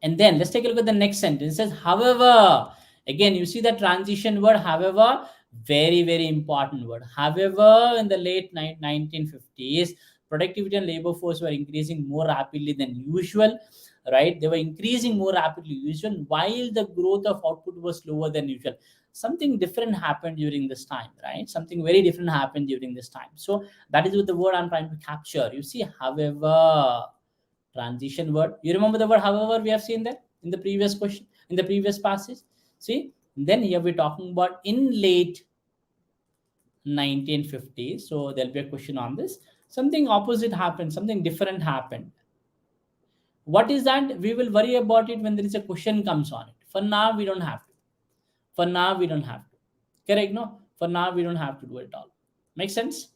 let's take a look at the next sentence. It says however, again you see the transition word however, very, very important word. However, in the late 1950s, productivity and labor force were increasing more rapidly than usual, right? They were increasing more rapidly than usual while the growth of output was slower than usual. Something different happened during this time, right? Something very different happened during this time. So that is what the word I'm trying to capture. You see, however, transition word. You remember the word however we have seen that in the previous question, in the previous passage? See, then here we're talking about in late 1950. So there'll be a question on this. Something opposite happened, something different happened. What is that? We will worry about it when there is a question comes on it. For now, we don't have to. For now, we don't have to. Correct? No? For now, we don't have to do it all. Make sense?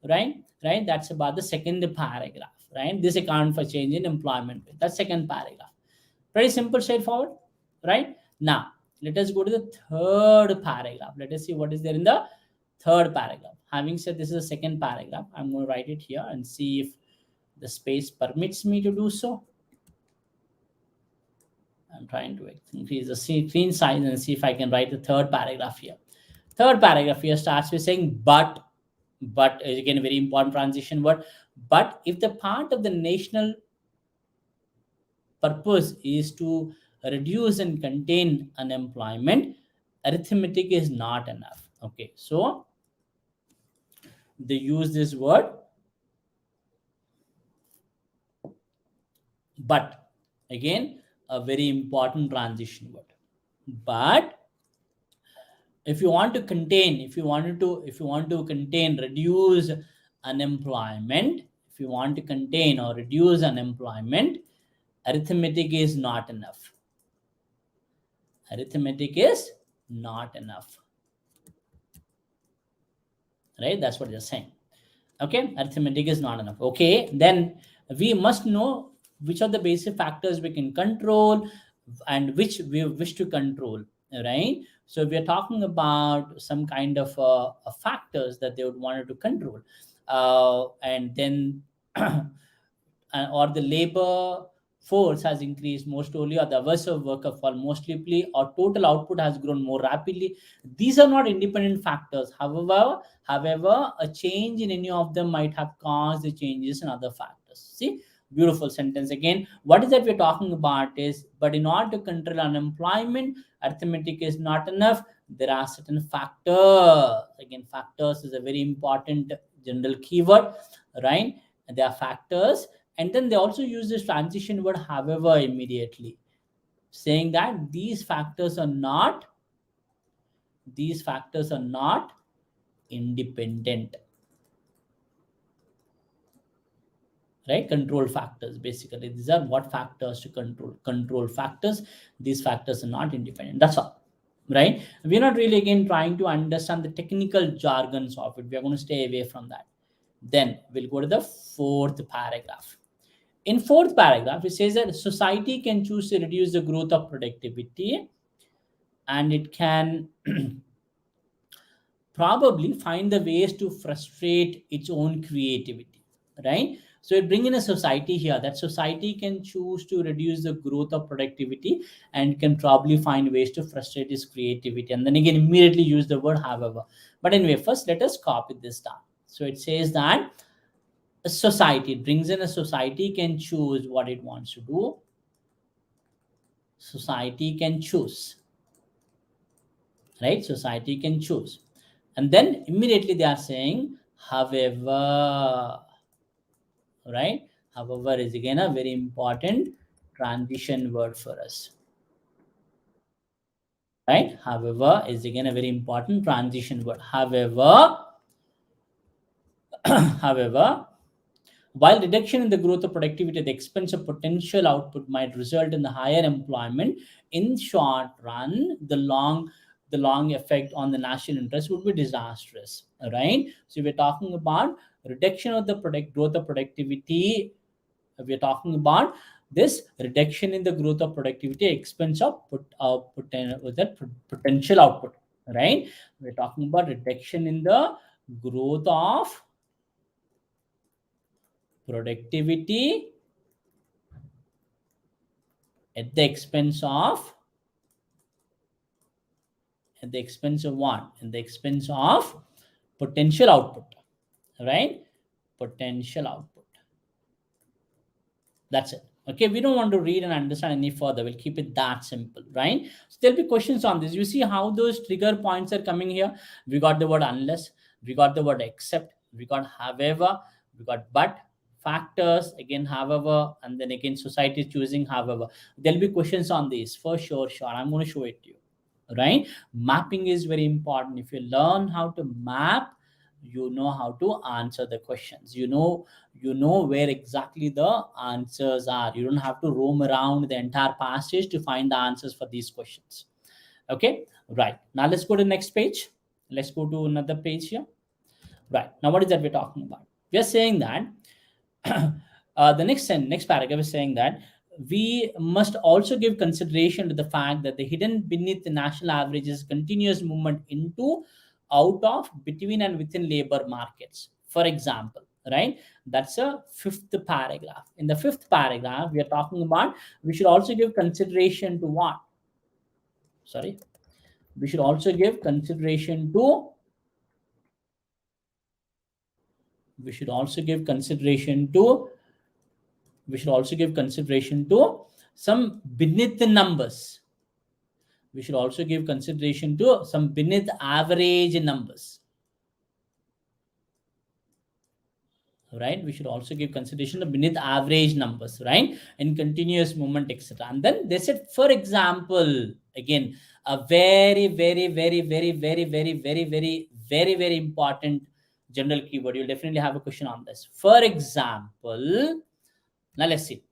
Right? Right? That's about the second paragraph. right? This account for change in employment. That's second paragraph. Pretty simple, straightforward, right? Now, let us go to the third paragraph. Let us see what is there in the third paragraph. Having said this is the second paragraph, I'm going to write it here and see if the space permits me to do so. I'm trying to increase the screen size and see if I can write the third paragraph here. Third paragraph here starts with saying, but is again a very important transition word. But if the part of the national purpose is to reduce and contain unemployment, arithmetic is not enough. Okay, so they use this word but, again a very important transition word. But if you want to contain, if you want to contain, reduce unemployment, if you want to contain or reduce unemployment, arithmetic is not enough. Arithmetic is not enough, right? That's what they're saying. Okay, arithmetic is not enough. Okay, then we must know which are the basic factors we can control and which we wish to control, right? So we are talking about some kind of factors that they would want to control, and then or the labor force has increased more slowly, or the hours of work have fallen more sleepily, or total output has grown more rapidly. These are not independent factors. However, a change in any of them might have caused the changes in other factors. See, beautiful sentence again. What is that we're talking about is, but in order to control unemployment, arithmetic is not enough. There are certain factors. Again, factors is a very important general keyword, right? And there are factors, and then they also use this transition word however immediately, saying that these factors are not independent, right? Control factors, basically these are what factors to control factors. These factors are not independent, that's all, right? We're not really again trying to understand the technical jargons of it. We're going to stay away from that. Then we'll go to the fourth paragraph. In fourth paragraph, it says that society can choose to reduce the growth of productivity, and it can probably find the ways to frustrate its own creativity, right? So it bring in a society here, that society can choose to reduce the growth of productivity and can probably find ways to frustrate its creativity, and then again immediately use the word however. But anyway, first let us copy this down. So it says that a society, it brings in a society can choose what it wants to do. Society can choose, right? Society can choose, and then immediately they are saying however, right? However is again a very important transition word for us, right? However is again a very important transition word. However, however, while reduction in the growth of productivity at the expense of potential output might result in the higher employment, in short run, the long effect on the national interest would be disastrous. Right? So we're talking about reduction of the growth of productivity. We're talking about this reduction in the growth of productivity at expense of potential output. Right? We're talking about reduction in the growth of productivity at the expense of what? At the expense of potential output, right? Potential output. That's it. Okay, we don't want to read and understand any further. We'll keep it that simple, right? So there'll be questions on this. You see how those trigger points are coming here. We got the word unless, we got the word except, we got however, we got but, factors, again however, and then again society is choosing however. There'll be questions on this for sure. I'm going to show it to you, right? Mapping is very important. If you learn how to map, you know how to answer the questions. You know where exactly the answers are. You don't have to roam around the entire passage to find the answers for these questions. Okay, right. Now let's go to the next page. Let's go to another page here. Right. Now what is that we're talking about? We are saying that Next paragraph is saying that we must also give consideration to the fact that the hidden beneath the national average is continuous movement into, out of, between, and within labor markets. For example, right? That's a fifth paragraph. In the fifth paragraph, we are talking about we should also give consideration to what? Sorry, we should also give consideration to. We should also give consideration to. We should also give consideration to some beneath the numbers. We should also give consideration to some beneath average numbers, right? We should also give consideration to beneath average numbers, right? In continuous movement, etc. And then they said, for example, again, a very important general keyword. You'll definitely have a question on this. For example, now let's see.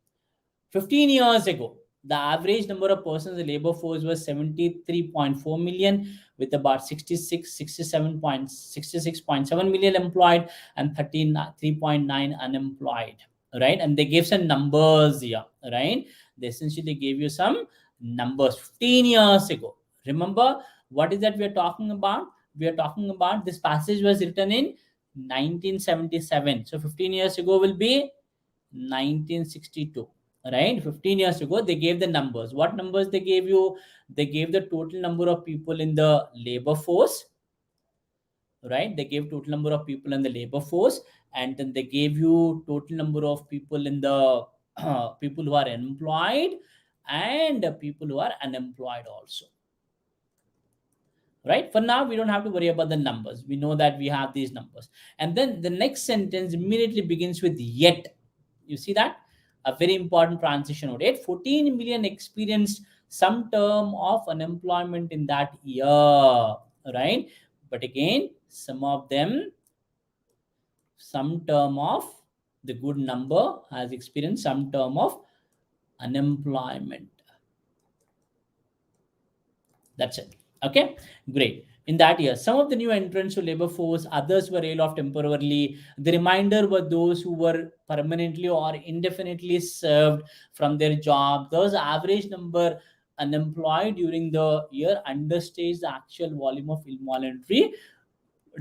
15 years ago, the average number of persons in the labor force was 73.4 million, with about 66.7 million employed and 33.9 unemployed, right? And they gave some numbers here, right? They essentially gave you some numbers 15 years ago. Remember, what is that we are talking about? We are talking about this passage was written in 1977. So 15 years ago will be 1962, right? 15 years ago they gave the numbers. What numbers they gave you? They gave the total number of people in the labor force, right? They gave total number of people in the labor force, and then they gave you total number of people in the people who are employed and people who are unemployed also, right? For now we don't have to worry about the numbers. We know that we have these numbers. And then the next sentence immediately begins with yet. You see that? A very important transition note. 14 million experienced some term of unemployment in that year, right? But again, some of them, some term of, the good number has experienced some term of unemployment. That's it. Okay, great. In that year, some of the new entrants to labor force, others were laid off temporarily. The remainder were those who were permanently or indefinitely served from their job. Those average number unemployed during the year understates the actual volume of involuntary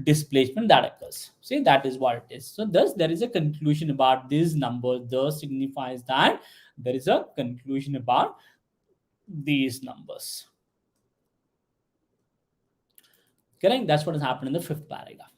displacement that occurs. See, that is what it is. So thus there is a conclusion about these numbers. Thus signifies that there is a conclusion about these numbers. Correct? That's what has happened in the fifth paragraph.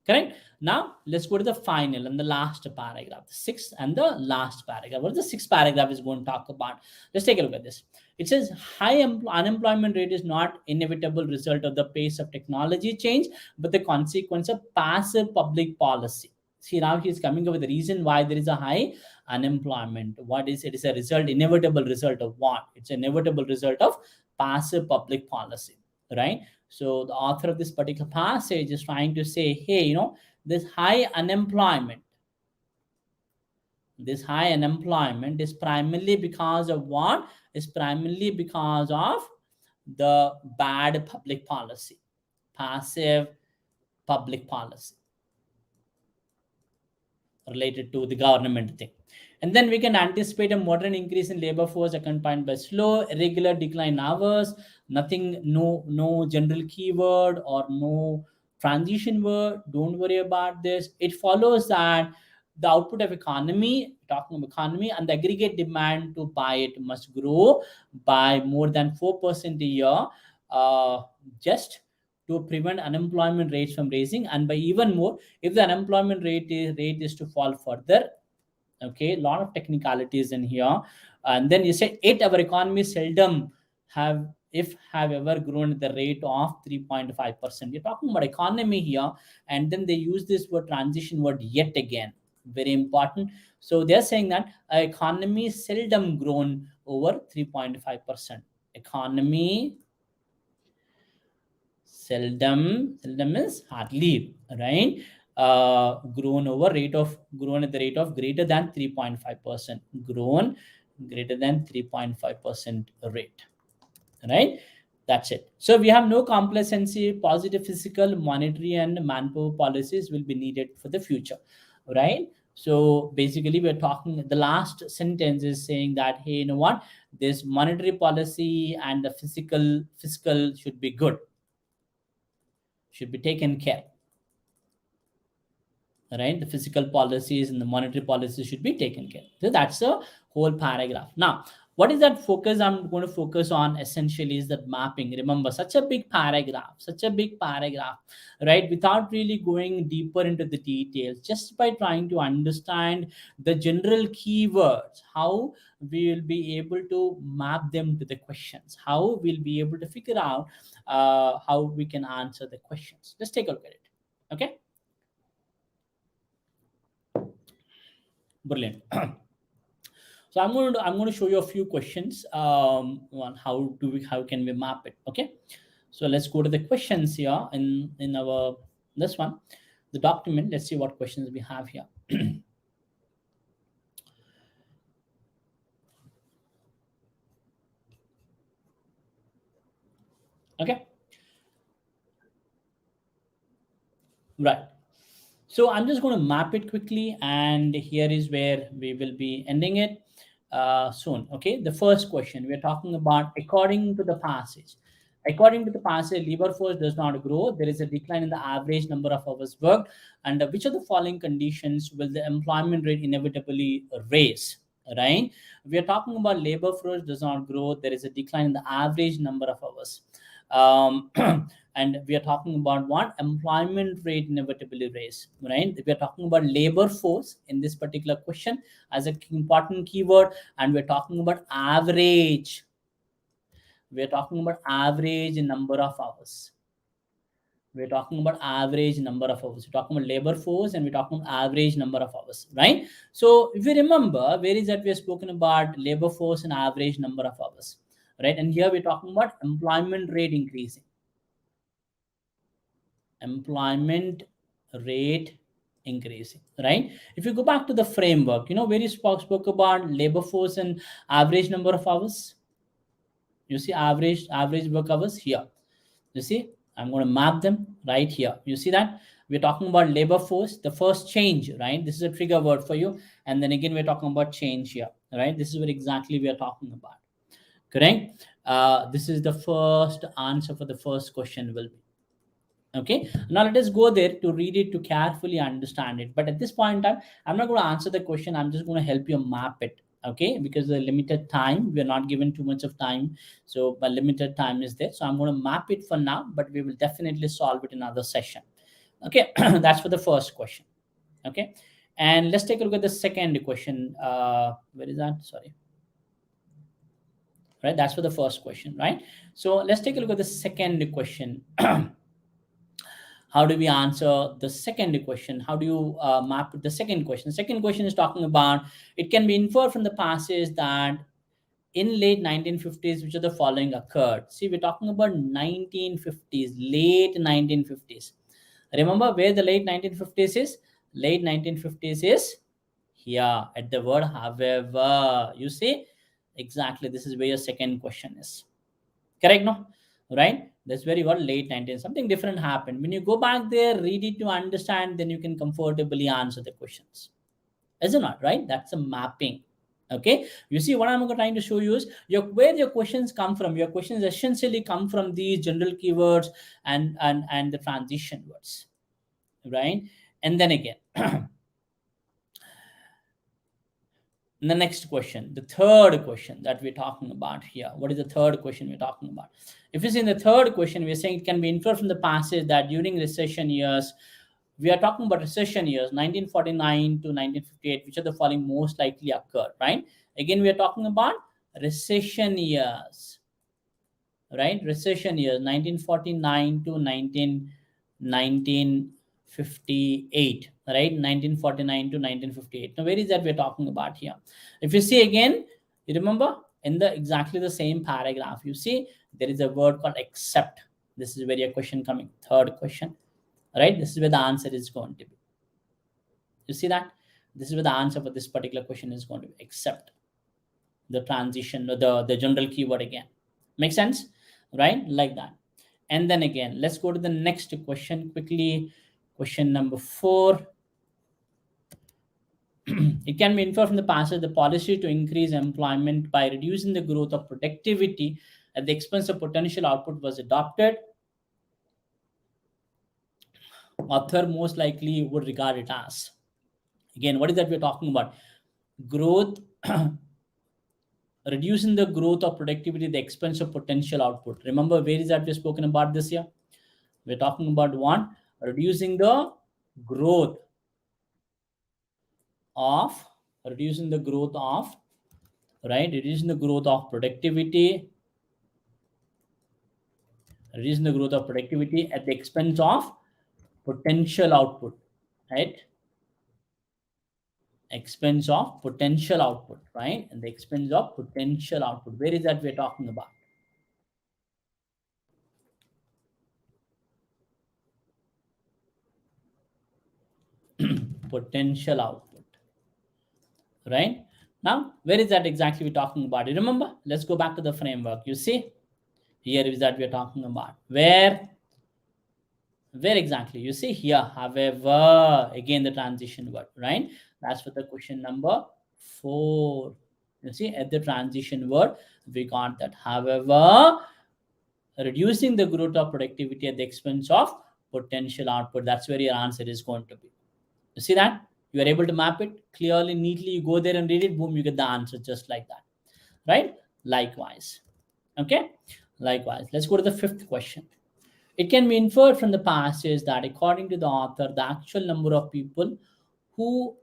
Correct? Now, let's go to the final and the last paragraph, the sixth and the last paragraph. What is the sixth paragraph is going to talk about? Let's take a look at this. It says, high unemployment rate is not inevitable result of the pace of technology change, but the consequence of passive public policy. See, now he's coming up with the reason why there is a high unemployment. What is it? It's a result, inevitable result of what? It's an inevitable result of passive public policy, right? So the author of this particular passage is trying to say, hey, this high unemployment is primarily because of what? Is primarily because of the bad public policy, passive public policy related to the government thing. And then we can anticipate a moderate increase in labor force accompanied by slow, irregular decline in hours. Nothing, no general keyword or no transition word. Don't worry about this. It follows that the output of economy, talking of economy, and the aggregate demand to buy it must grow by more than 4% a year, just to prevent unemployment rates from raising, and by even more if the unemployment rate is to fall further. Okay, a lot of technicalities in here. And then you say it, our economy seldom have, if have ever grown at the rate of 3.5%. You're talking about economy here, and then they use this word, transition word, yet again, very important. So they're saying that economy seldom grown over 3.5%. Economy seldom is hardly, right? Grown at the rate of greater than 3.5%. Grown greater than 3.5% rate, right? That's it. So we have no complacency. Positive physical, monetary, and manpower policies will be needed for the future, right? So basically, we're talking, the last sentence is saying that, hey, you know what, this monetary policy and the fiscal should be good, should be taken care, right? The fiscal policies and the monetary policies should be taken care. So that's a whole paragraph. Now, what is that focus? I'm going to focus on essentially is that mapping. Remember, such a big paragraph, right? Without really going deeper into the details, just by trying to understand the general keywords, how we will be able to map them to the questions, how we'll be able to figure out how we can answer the questions. Let's take a look at it. Okay. Brilliant. So I'm going to show you a few questions on how can we map it. Okay, so let's go to the questions here in our this one, the document. Let's see what questions we have here. Okay, right. So I'm just going to map it quickly, and here is where we will be ending it soon. Okay, the first question we are talking about, according to the passage. According to the passage, labor force does not grow. There is a decline in the average number of hours worked. And which of the following conditions will the employment rate inevitably raise? Right? We are talking about labor force does not grow. There is a decline in the average number of hours. Um, and we are talking about what employment rate inevitably raise, right? We are talking about labor force in this particular question as an important keyword, and we're talking about average. We're talking about average number of hours. We're talking about average number of hours. We're talking about labor force, and we're talking about average number of hours, right? So if you remember, where is that we have spoken about labor force and average number of hours, right? And here we're talking about employment rate increasing. Employment rate increasing, right? If you go back to the framework, where you spoke about labor force and average number of hours. You see average work hours here. You see, I'm going to map them right here. You see that we're talking about labor force, the first change, right? This is a trigger word for you. And then again, we're talking about change here, right? This is what exactly we are talking about. Correct. This is the first answer for the first question will be. Okay, now let us go there to read it, to carefully understand it. But at this point in time, I'm not going to answer the question. I'm just going to help you map it. Okay, because the limited time, we're not given too much of time. So but limited time is there. So I'm going to map it for now, but we will definitely solve it in another session. Okay, that's for the first question. Okay, and let's take a look at the second question. Where is that? Sorry. Right, that's for the first question, right? So let's take a look at the second question. How do we answer the second question? How do you map the second question? The second question is talking about, it can be inferred from the passage that in late 1950s, which of the following occurred? See, we're talking about 1950s, late 1950s. Remember where the late 1950s is? Late 1950s is here at the word however. You see, exactly this is where your second question is. Correct, no? Right? That's very what late 19. Something different happened. When you go back there, read it to understand, then you can comfortably answer the questions. Is it not? Right? That's a mapping. Okay. You see what I'm trying to show you is where your questions come from. Your questions essentially come from these general keywords and the transition words. Right? And then again. The next question, the third question that we're talking about here. What is the third question we're talking about? If you see in the third question, we're saying it can be inferred from the passage that during recession years, we are talking about recession years, 1949 to 1958, which are the following most likely occurred, right? Again, we are talking about recession years, right? Recession years, 1949 to 1958, right? 1949 to 1958. Now, where is that we're talking about here? If you see again, you remember in the exactly the same paragraph, you see there is a word called except. This is where your question coming. Third question, right? This is where the answer is going to be. You see that? This is where the answer for this particular question is going to be, except the transition, the general keyword again. Make sense? Right? Like that. And then again, let's go to the next question quickly. Question number 4. It can be inferred from the passage the policy to increase employment by reducing the growth of productivity at the expense of potential output was adopted. Author most likely would regard it as, again, what is that we're talking about? Growth, reducing the growth of productivity at the expense of potential output. Remember, where is that we've spoken about this here? We're talking about one, reducing the growth of, reducing the growth of, right? Reducing the growth of productivity, reducing the growth of productivity at the expense of potential output, right? Expense of potential output, right? And the expense of potential output. Where is that we're talking about? Potential output, right? Now, where is that exactly we're talking about? You remember? Let's go back to the framework. You see, here is that we're talking about. Where exactly? You see here, however, again the transition word, right? That's for the question number 4. You see, at the transition word, we got that. However, reducing the growth of productivity at the expense of potential output. That's where your answer is going to be. You see that? You are able to map it clearly, neatly. You go there and read it, boom, you get the answer just like that, right? Likewise. Okay? Likewise. Let's go to the 5th question. It can be inferred from the passage that according to the author, the actual number of people who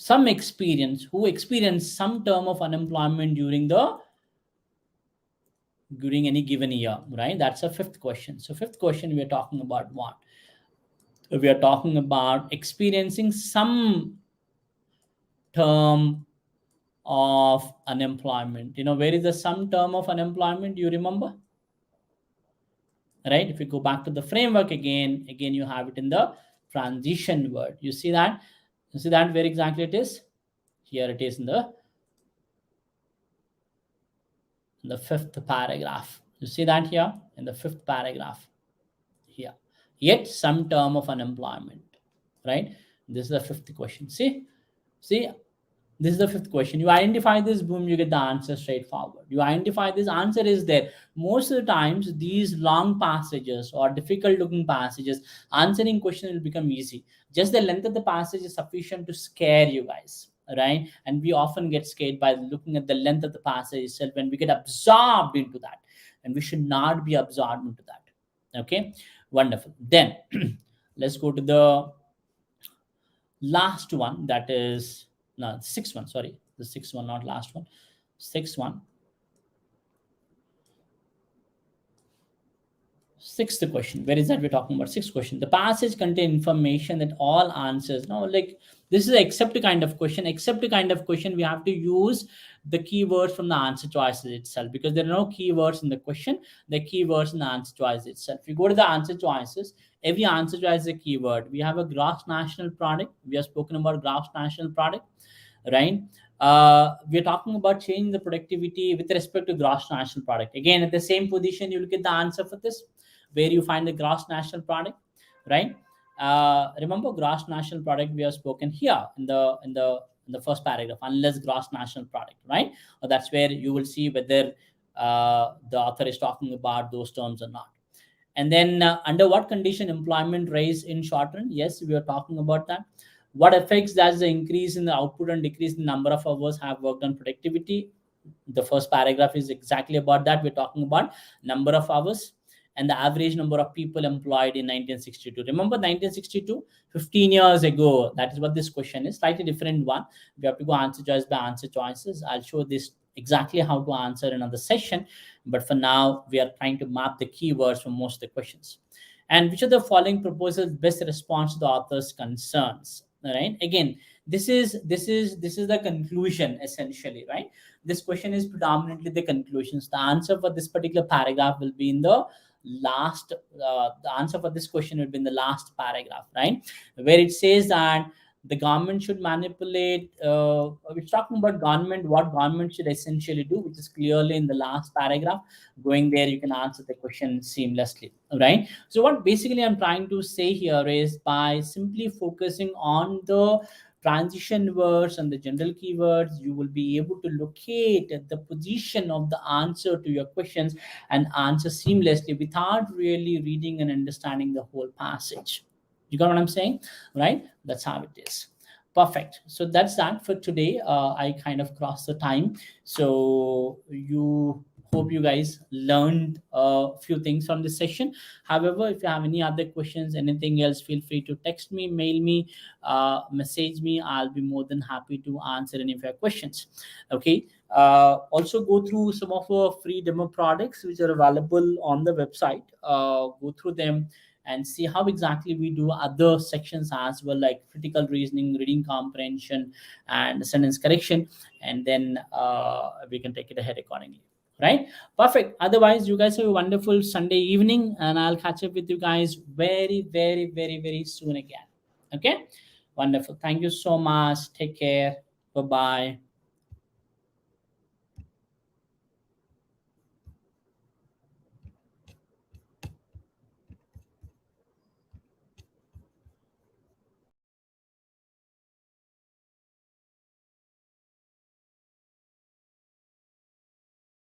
who experience some term of unemployment during any given year, right? That's a 5th question. So 5th question, we are talking about what? We are talking about experiencing some term of unemployment. Where is the some term of unemployment? Do you remember? Right? If you go back to the framework again, you have it in the transition word. You see that? You see that where exactly it is? Here it is in the 5th paragraph. You see that here in the 5th paragraph here. Yet some term of unemployment, right? This is the 5th question. See, this is the 5th question. You identify this, boom, you get the answer straightforward. You identify this, answer is there. Most of the times, these long passages or difficult looking passages, answering question will become easy. Just the length of the passage is sufficient to scare you guys, right? And we often get scared by looking at the length of the passage itself when we get absorbed into that. And we should not be absorbed into that. Okay, wonderful. Then let's go to the last one, that is, no, 6th one, sorry, the 6th one, not last one, 6th one. 6th question, where is that we're talking about? 6th question, the passage contain information that all answers, no, like this is except kind of question. Except kind of question, we have to use the keywords from the answer choices itself, because there are no keywords in the question. The keywords in the answer choice itself. If you go to the answer choices, every answer choice is a keyword. We have a gross national product. We have spoken about gross national product, right? We're talking about changing the productivity with respect to gross national product. Again, at the same position, you look at the answer for this, where you find the gross national product, right? Remember, gross national product we have spoken here in the first paragraph, unless gross national product, right? That's where you will see whether the author is talking about those terms or not. And then under what condition employment rise in short run? Yes, we are talking about that. What effects does the increase in the output and decrease in the number of hours have worked on productivity? The first paragraph is exactly about that. We're talking about number of hours and the average number of people employed in 1962. Remember 1962, 15 years ago. That is what this question is. Slightly different one. We have to go answer choice by answer choices. I'll show this exactly how to answer in another session. But for now, we are trying to map the keywords for most of the questions. And which of the following proposals best responds to the author's concerns? All right. Again, this is the conclusion essentially, right? This question is predominantly the conclusions. The answer for this particular paragraph will be in the last. The answer for this question will be in the last paragraph, right? Where it says that the government should manipulate. We're talking about government, what government should essentially do, which is clearly in the last paragraph. Going there, you can answer the question seamlessly, right? So what basically I'm trying to say here is, by simply focusing on the transition words and the general keywords, you will be able to locate the position of the answer to your questions and answer seamlessly without really reading and understanding the whole passage. You got what I'm saying, right? That's how it is. Perfect. So that's that for today. I kind of crossed the time. So you hope you guys learned a few things from this session. However, if you have any other questions, anything else, feel free to text me, mail me, message me. I'll be more than happy to answer any of your questions. Okay. Also go through some of our free demo products which are available on the website. Go through them and see how exactly we do other sections as well, like critical reasoning, reading comprehension, and sentence correction, and then we can take it ahead accordingly. Right? Perfect. Otherwise, you guys have a wonderful Sunday evening, and I'll catch up with you guys very, very, very, very soon again. Okay? Wonderful. Thank you so much. Take care. Bye bye.